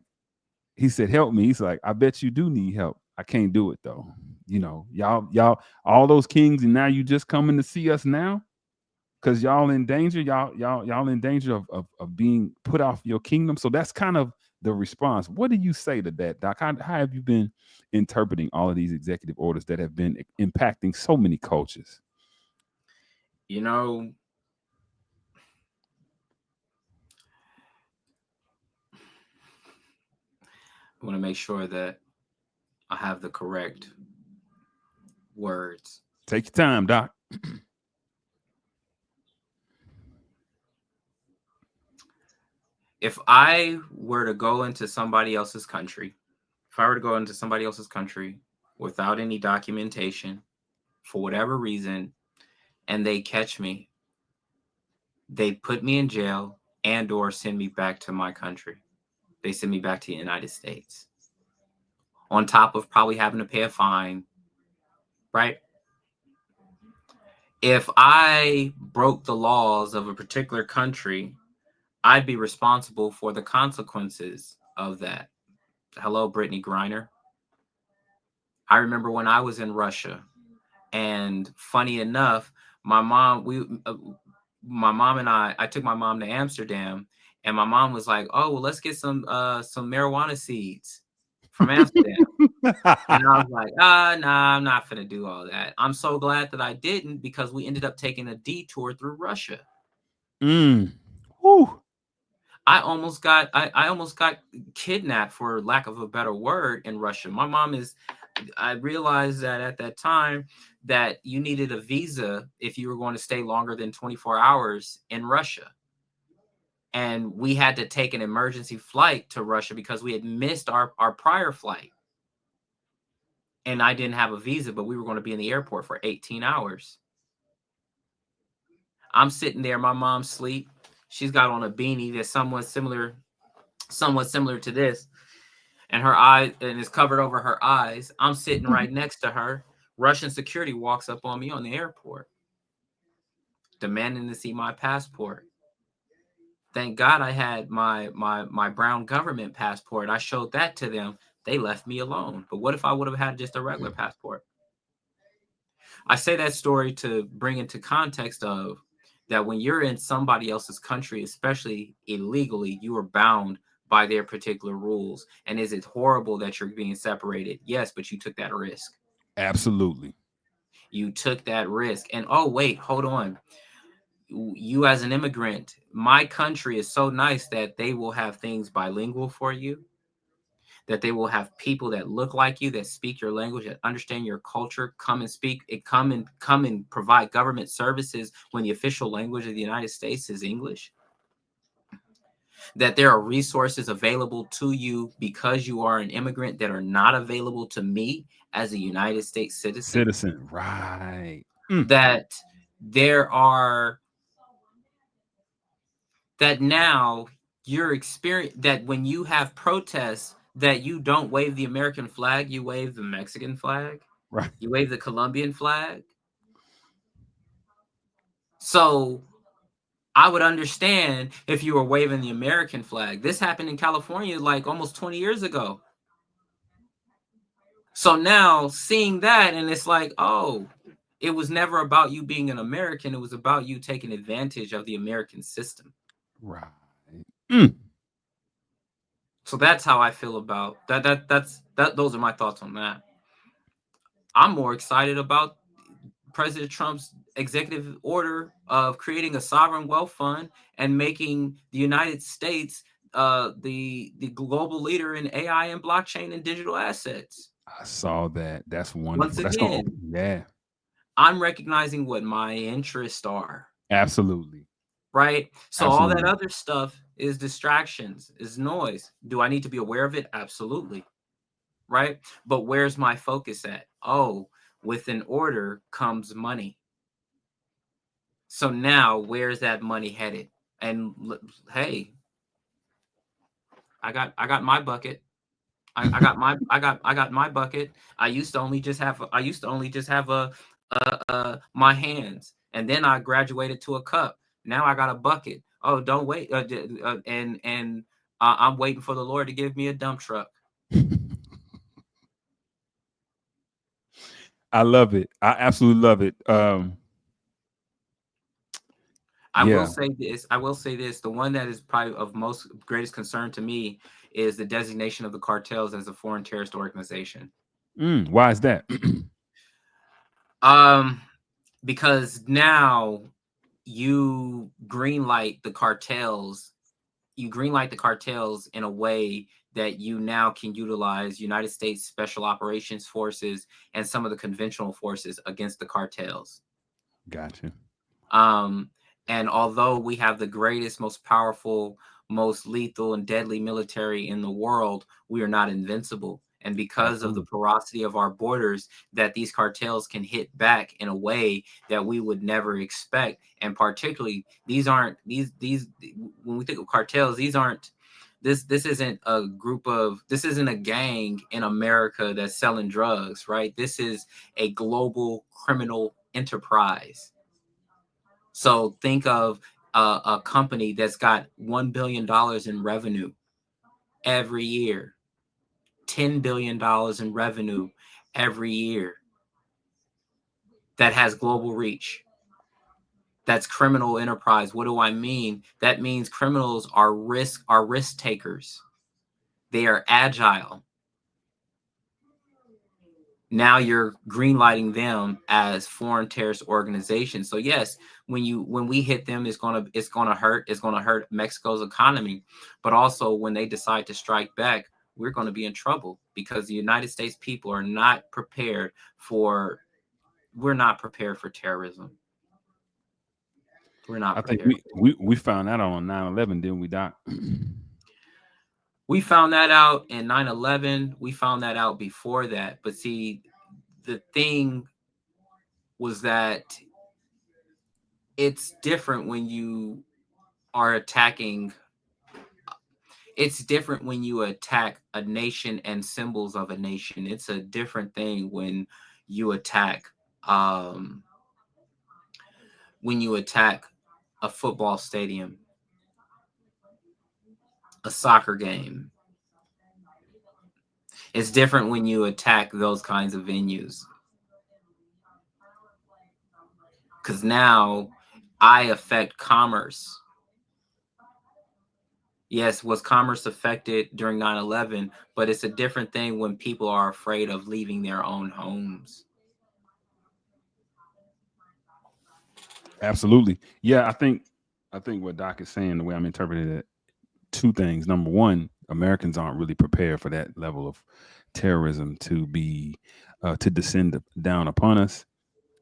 he said, help me. He's like, I bet you do need help. I can't do it though. You know, y'all, all those kings, and now you just coming to see us now? Because y'all in danger, y'all in danger of being put off your kingdom. So that's kind of the response. What do you say to that, Doc? How have you been interpreting all of these executive orders that have been impacting so many cultures? You know, I want to make sure that I have the correct words. Take your time, Doc. If I were to go into somebody else's country, without any documentation, for whatever reason, and they catch me, they put me in jail and or send me back to my country. They send me back to the United States. On top of probably having to pay a fine, right? If I broke the laws of a particular country, I'd be responsible for the consequences of that. Hello, Brittany Griner. I remember when I was in Russia, and funny enough, my mom and I took my mom to Amsterdam, and my mom was like, "Oh, well, let's get some marijuana seeds from Amsterdam." And I was like, nah, I'm not gonna do all that. I'm so glad that I didn't, because we ended up taking a detour through Russia. Whew. I almost got kidnapped, for lack of a better word, in Russia. My mom is, I realized that at that time that you needed a visa if you were going to stay longer than 24 hours in Russia. And we had to take an emergency flight to Russia because we had missed our prior flight. And I didn't have a visa, but we were going to be in the airport for 18 hours. I'm sitting there, my mom's asleep. She's got on a beanie that's somewhat similar to this, and her eyes, and is covered over her eyes. I'm sitting right next to her. Russian security walks up on me on the airport, demanding to see my passport. Thank God I had my brown government passport. I showed that to them. They left me alone. But what if I would have had just a regular passport? I say that story to bring into context of that when you're in somebody else's country, especially illegally, you are bound by their particular rules. And is it horrible that you're being separated? Yes, but you took that risk. Absolutely. You took that risk. And oh, wait, hold on. You as an immigrant, my country is so nice that they will have things bilingual for you, that they will have people that look like you, that speak your language, that understand your culture, come and speak it, come and provide government services when the official language of the United States is English. That there are resources available to you because you are an immigrant that are not available to me as a United States citizen. Right. That there are, that now your experience, that when you have protests, that you don't wave the American flag, you wave the Mexican flag, Right. you wave the Colombian flag. So I would understand if you were waving the American flag. This happened in California like almost 20 years ago. So now seeing that, and it's like, oh, it was never about you being an American. It was about you taking advantage of the American system. Right. So that's how I feel about that. Those are my thoughts on that. I'm more excited about President Trump's executive order of creating a sovereign wealth fund and making the United States the global leader in AI and blockchain and digital assets. I saw that. That's wonderful. Once That's again, yeah. I'm recognizing what my interests are. Absolutely. Right? So Absolutely. all that other stuff is distractions, is noise. Do I need to be aware of it? Absolutely. Right? But where's my focus at? Oh, with an order comes money. So now where's that money headed? And hey, I got my bucket. I got my bucket. I used to only just have my hands, and then I graduated to a cup. Now I got a bucket. Oh, don't wait. And I'm waiting for the Lord to give me a dump truck. I love it. I absolutely love it. I will say this. The one that is probably of most greatest concern to me is the designation of the cartels as a foreign terrorist organization. Why is that? Because now you greenlight the cartels. You greenlight the cartels in a way that you now can utilize United States Special Operations Forces and some of the conventional forces against the cartels. Gotcha. And although we have the greatest, most powerful, most lethal and deadly military in the world, we are not invincible. And because of the porosity of our borders, that these cartels can hit back in a way that we would never expect. And particularly, when we think of cartels, this isn't a gang in America that's selling drugs, right? This is a global criminal enterprise. So think of a company that's got $1 billion in revenue every year, $10 billion in revenue every year, that has global reach. That's criminal enterprise. What do I mean? That means criminals are risk takers. They are agile. Now you're greenlighting them as foreign terrorist organizations. So yes, when we hit them, it's gonna hurt Mexico's economy. But also when they decide to strike back, we're going to be in trouble because the United States people are not prepared for terrorism. We're not I think prepared. we found that out on 9/11, didn't we, Doc? We found that out in 9/11. We found that out before that. But see, the thing was that it's different when you are attacking. It's different when you attack a nation and symbols of a nation. It's a different thing you attack um, when you attack a football stadium, a soccer game. It's different when you attack those kinds of venues. Because now I affect commerce. Yes, was commerce affected during 9/11, but it's a different thing when people are afraid of leaving their own homes. Absolutely. Yeah, I think what Doc is saying, the way I'm interpreting it, two things. Number one, Americans aren't really prepared for that level of terrorism to be to descend down upon us.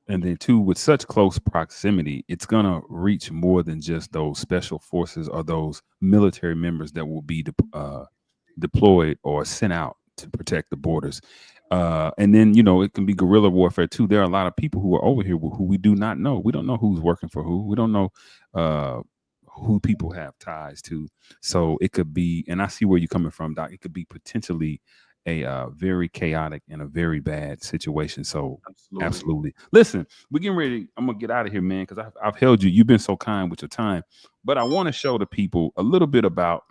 And then two, with such close proximity, it's gonna reach more than just those special forces or those military members that will be deployed or sent out to protect the borders. And then it can be guerrilla warfare too. There are a lot of people who are over here who we do not know. We don't know who's working for who. We don't know uh, who people have ties to. So it could be, and I see where you're coming from, Doc. It could be potentially a very chaotic and a very bad situation. So absolutely. Listen, we're getting ready. I'm gonna get out of here, man, because I've held you. You've been so kind with your time, but I want to show the people a little bit about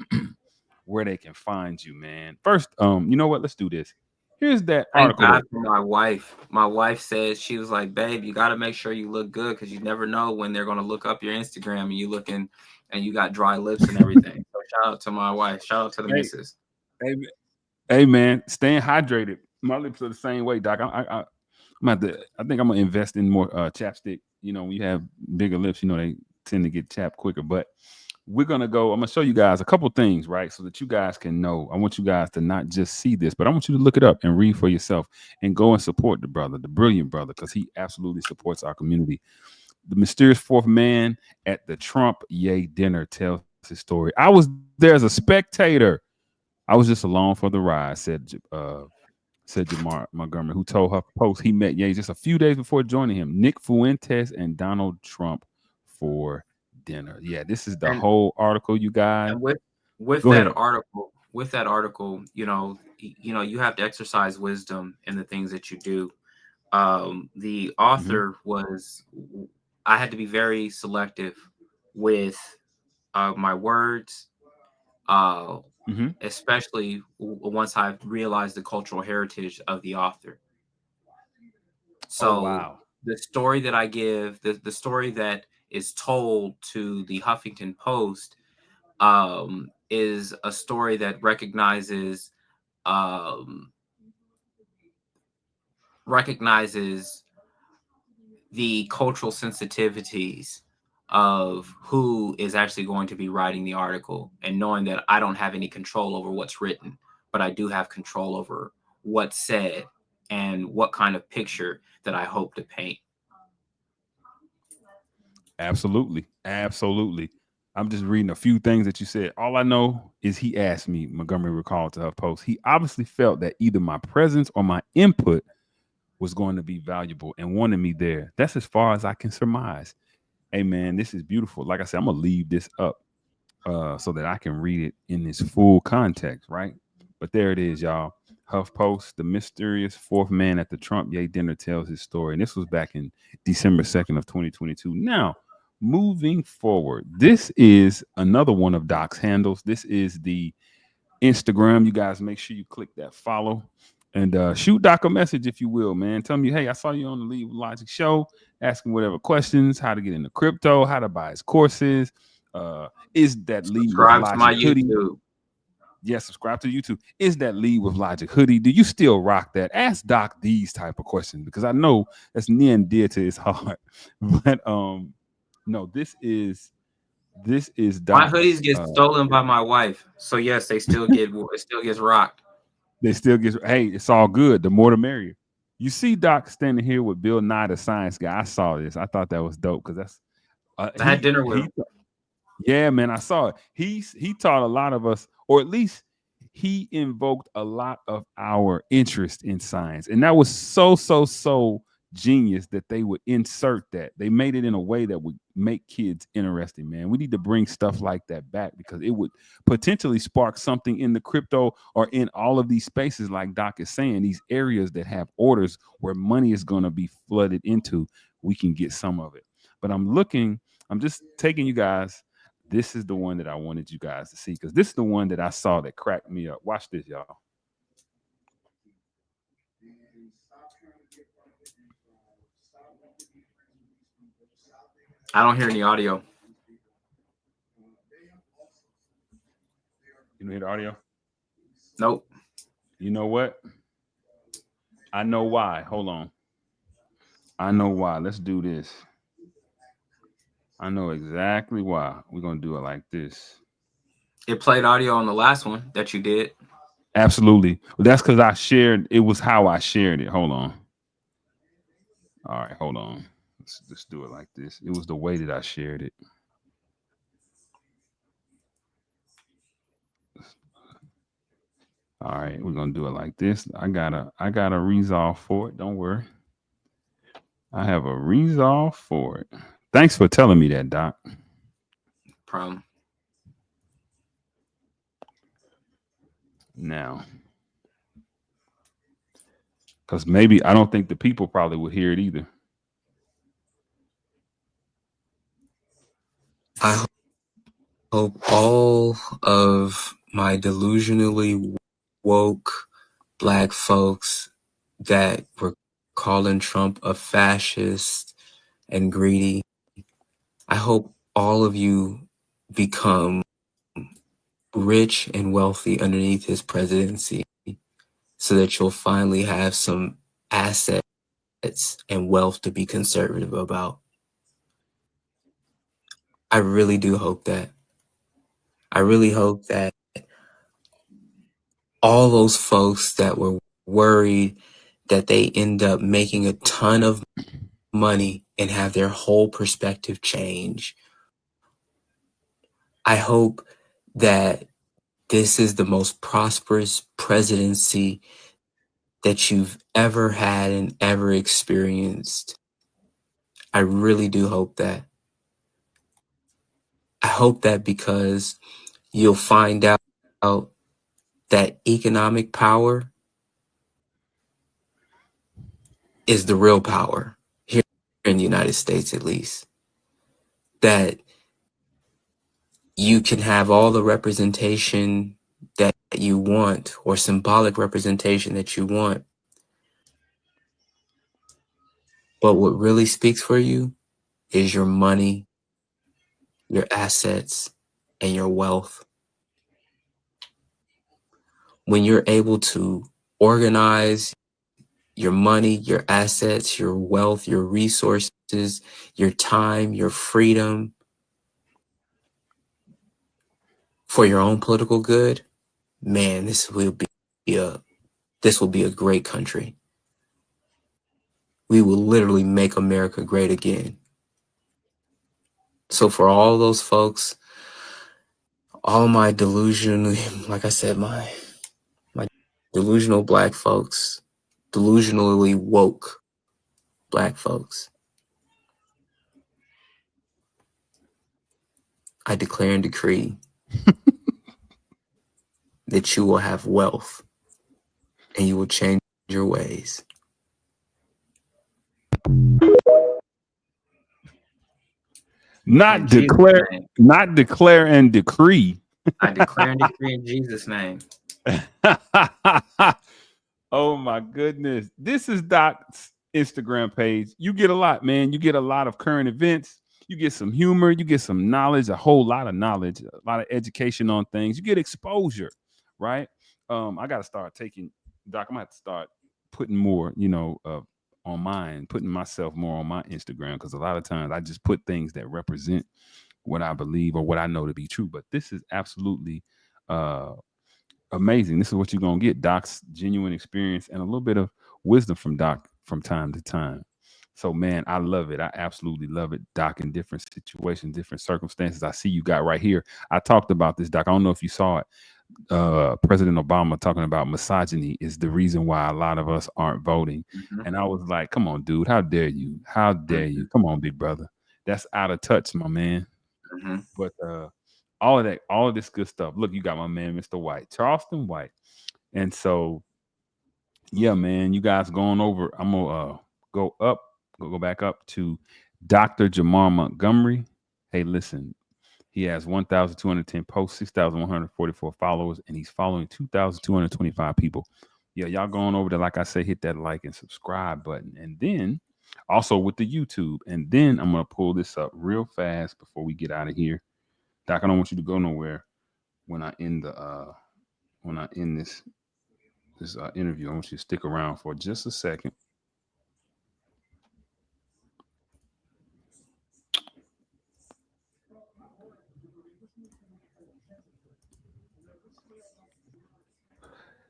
where they can find you, man. First, you know what? Let's do this. Here's that Thank article. God for my wife. My wife said, she was like, babe, you got to make sure you look good because you never know when they're going to look up your Instagram and you looking and you got dry lips and everything. So shout out to my wife. Shout out to the missus. Hey, man, staying hydrated. My lips are the same way, Doc. I think I'm gonna invest in more chapstick. When you have bigger lips, they tend to get chapped quicker. But we're gonna go. I'm gonna show you guys a couple things, right, so that you guys can know. I want you guys to not just see this, but I want you to look it up and read for yourself and go and support the brother, the brilliant brother, because he absolutely supports our community. The mysterious fourth man at the Trump Yay dinner tells his story. I was there as a spectator. I was just along for the ride, said Jamar Montgomery, who told HuffPost he met Ye just a few days before joining him, Nick Fuentes and Donald Trump for dinner. Yeah, this is the whole article, you guys. And with that article, you have to exercise wisdom in the things that you do. The author I had to be very selective with my words, especially once I realized the cultural heritage of the author. So the story that I give, the story that is told to the Huffington Post is a story that recognizes the cultural sensitivities of who is actually going to be writing the article, and knowing that I don't have any control over what's written, but I do have control over what's said and what kind of picture that I hope to paint. Absolutely. I'm just reading a few things that you said. All I know is he asked me, Montgomery recalled to HuffPost, he obviously felt that either my presence or my input was going to be valuable and wanted me there. That's as far as I can surmise. Hey, man, this is beautiful. Like I said, I'm going to leave this up so that I can read it in its full context, right? But there it is, y'all. HuffPost, the mysterious fourth man at the Trump Yay dinner tells his story. And this was back in December 2nd of 2022. Now, moving forward, this is another one of Doc's handles. This is the Instagram. You guys make sure you click that follow and shoot Doc a message if you will, man. Tell me, hey, I saw you on the Lead with Logic show, asking whatever questions, how to get into crypto, how to buy his courses. Is that Lead with Logic hoodie? YouTube. Yes, subscribe to YouTube. Is that Lead with Logic hoodie? Do you still rock that? Ask Doc these type of questions because I know that's near and dear to his heart. But no, this is Doc. My hoodies get stolen by my wife, so yes, they still get it still gets rocked. They still get, hey, it's all good. The more the merrier. You see Doc standing here with Bill Nye, the science guy. I saw this. I thought that was dope because I had dinner with him. Yeah, man, I saw it. He taught a lot of us, or at least he invoked a lot of our interest in science. And that was so genius that they would insert that. They made it in a way that would make kids interesting, man. We need to bring stuff like that back because it would potentially spark something in the crypto or in all of these spaces, like Doc is saying, these areas that have orders where money is going to be flooded into. We can get some of it. But I'm just taking you guys. This is the one that I wanted you guys to see because this is the one that I saw that cracked me up. Watch this, y'all. I don't hear any audio. You don't hear the audio? Nope. You know what? I know why. Hold on. I know why. Let's do this. I know exactly why. We're going to do it like this. It played audio on the last one that you did. Absolutely. Well, that's because I shared. It was how I shared it. Hold on. All right. Hold on. Let's do it like this. It was the way that I shared it. All right. We're going to do it like this. I got a resolve for it. Don't worry. I have a resolve for it. Thanks for telling me that, Doc. Problem. Now, because maybe I don't think the people probably would hear it either. I hope all of my delusionally woke Black folks that were calling Trump a fascist and greedy, I hope all of you become rich and wealthy underneath his presidency so that you'll finally have some assets and wealth to be conservative about. I really do hope that. I really hope that all those folks that were worried that they end up making a ton of money and have their whole perspective change. I hope that this is the most prosperous presidency that you've ever had and ever experienced. I really do hope that. I hope that because you'll find out that economic power is the real power here in the United States, at least. That you can have all the representation that you want or symbolic representation that you want. But what really speaks for you is your money, your assets, and your wealth. When you're able to organize your money, your assets, your wealth, your resources, your time, your freedom for your own political good, man, this will be a great country. We will literally make America great again. So for all those folks, all my delusionally, like I said, my delusional Black folks, delusionally woke Black folks, I declare and decree that you will have wealth and you will change your ways. Not declare and decree. I declare and decree in Jesus' name. Oh my goodness. This is Doc's Instagram page. You get a lot, man. You get a lot of current events. You get some humor. You get some knowledge, a whole lot of knowledge, a lot of education on things. You get exposure, right? I got to start taking, Doc, I'm going to have to start putting more, on mine, putting myself more on my Instagram, because a lot of times I just put things that represent what I believe or what I know to be true. But this is absolutely amazing. This is what you're going to get. Doc's genuine experience and a little bit of wisdom from Doc from time to time. So, man, I love it. I absolutely love it, Doc, in different situations, different circumstances. I see you got right here. I talked about this, Doc. I don't know if you saw it. President Obama talking about misogyny is the reason why a lot of us aren't voting. And I was like, come on, dude. How dare you? How dare you? Come on, big brother. That's out of touch, my man. But all of this good stuff. Look, you got my man, Mr. White, Charleston White. And so, yeah, man, you guys going over. I'm gonna go back up to Dr. Jamar Montgomery. Hey, listen, he has 1,210 posts, 6,144 followers, and he's following 2,225 people. Yeah, y'all going over there, like I say, hit that like and subscribe button. And then also with the YouTube. And then I'm gonna pull this up real fast before we get out of here. Doc, I don't want you to go nowhere when I end this interview. I want you to stick around for just a second.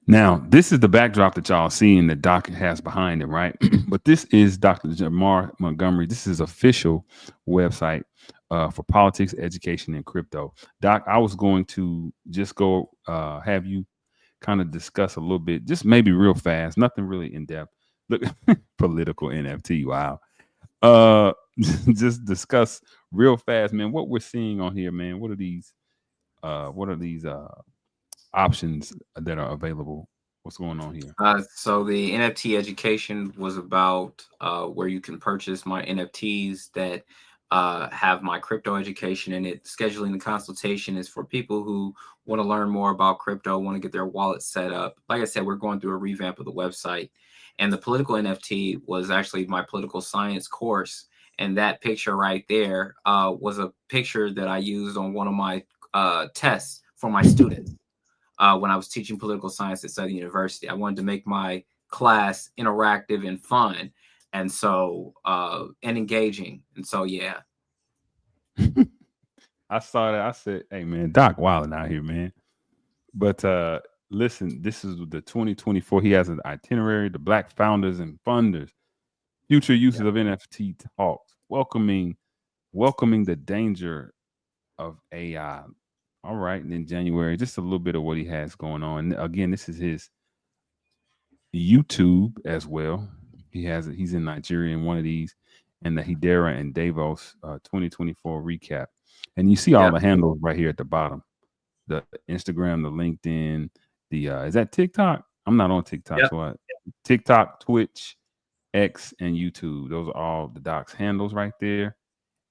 Now, this is the backdrop that y'all seeing that Doc has behind him, right? But this is Dr. Jamar Montgomery. This is official website for politics, education, and crypto. Doc, I was going to just go have you kind of discuss a little bit, just maybe real fast, nothing really in depth. Look, political NFT, wow. Just discuss real fast, man, what we're seeing on here, man. What are these options that are available? What's going on here? So the NFT education was about where you can purchase my NFTs that have my crypto education in it. Scheduling the consultation is for people who want to learn more about crypto, want to get their wallet set up. Like I said, we're going through a revamp of the website. And the political NFT was actually my political science course. And that picture right there was a picture that I used on one of my tests for my students. When I was teaching political science at Southern University, I wanted to make my class interactive and fun, and so and engaging. And so, yeah. I saw that. I said, "Hey, man, Doc wilding out here, man." But listen, this is the 2024. He has an itinerary: the Black founders and funders, future uses of NFT talks, welcoming the danger of AI. All right, and in January, just a little bit of what he has going on. Again, this is his YouTube as well. He's in Nigeria in one of these, and the Hedera and Davos 2024 recap. And you see all the handles right here at the bottom: the Instagram, the LinkedIn, the is that TikTok? I'm not on TikTok, so TikTok, Twitch, X, and YouTube. Those are all the Doc's handles right there.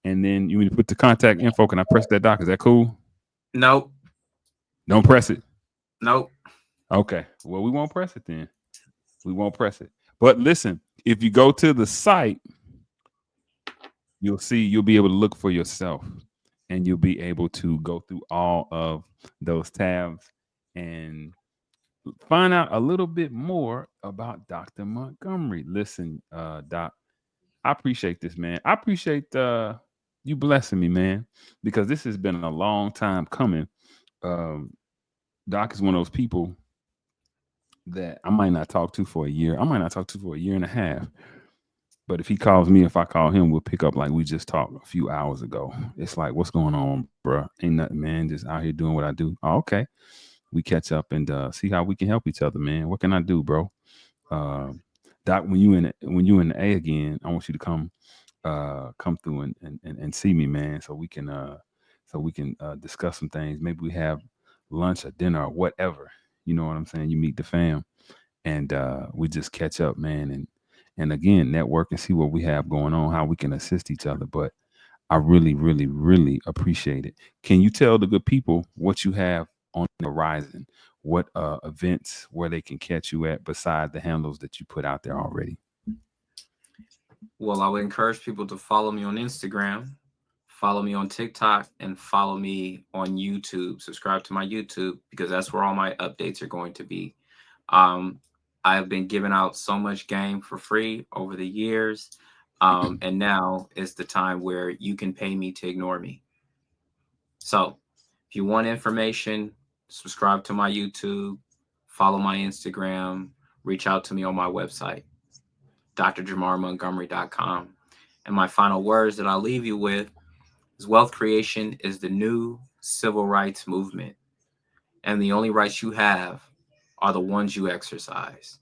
And then you need to put the contact info. Can I press that, Doc? Is that cool? Nope. Don't press it. Nope. Okay. Well, we won't press it then. We won't press it. But listen, if you go to the site, you'll be able to look for yourself, and you'll be able to go through all of those tabs and find out a little bit more about Dr. Montgomery. Listen, Doc, I appreciate this, man. I appreciate you blessing me, man, because this has been a long time coming. Doc is one of those people that I might not talk to for a year. I might not talk to for a year and a half. But if he calls me, if I call him, we'll pick up like we just talked a few hours ago. It's like, what's going on, bro? Ain't nothing, man. Just out here doing what I do. Oh, okay. We catch up and see how we can help each other, man. What can I do, bro? Doc, when you in the A again, I want you to come through and see me, man, so we can discuss some things. Maybe we have lunch or dinner or whatever. You know what I'm saying? You meet the fam, and we just catch up, man, and again network and see what we have going on, how we can assist each other. But I really, really, really appreciate it. Can you tell the good people what you have on the horizon? What events where they can catch you at beside the handles that you put out there already? Well, I would encourage people to follow me on Instagram, follow me on TikTok, and follow me on YouTube. Subscribe to my YouTube because that's where all my updates are going to be. I've been giving out so much game for free over the years. And now is the time where you can pay me to ignore me. So if you want information, subscribe to my YouTube, follow my Instagram, reach out to me on my website. drjamarmontgomery.com. And my final words that I'll leave you with is wealth creation is the new civil rights movement. And the only rights you have are the ones you exercise.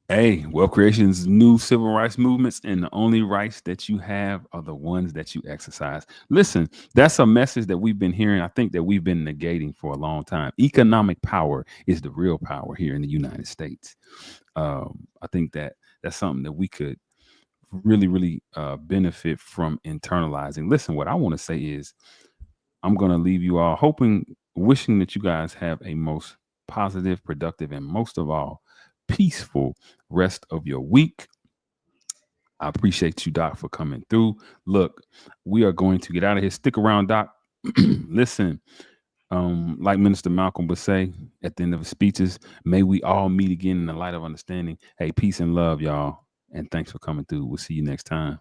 Hey, wealth creation's new civil rights movements, and the only rights that you have are the ones that you exercise. Listen, that's a message that we've been hearing. I think that we've been negating for a long time. Economic power is the real power here in the United States. I think that that's something that we could really benefit from internalizing. Listen, what I want to say is I'm going to leave you all wishing that you guys have a most positive, productive, and most of all, peaceful rest of your week. I appreciate you, Doc, for coming through. Look, we are going to get out of here. Stick around, Doc. Listen, like Minister Malcolm would say at the end of his speeches, may we all meet again in the light of understanding. Hey, peace and love, y'all. And thanks for coming through. We'll see you next time.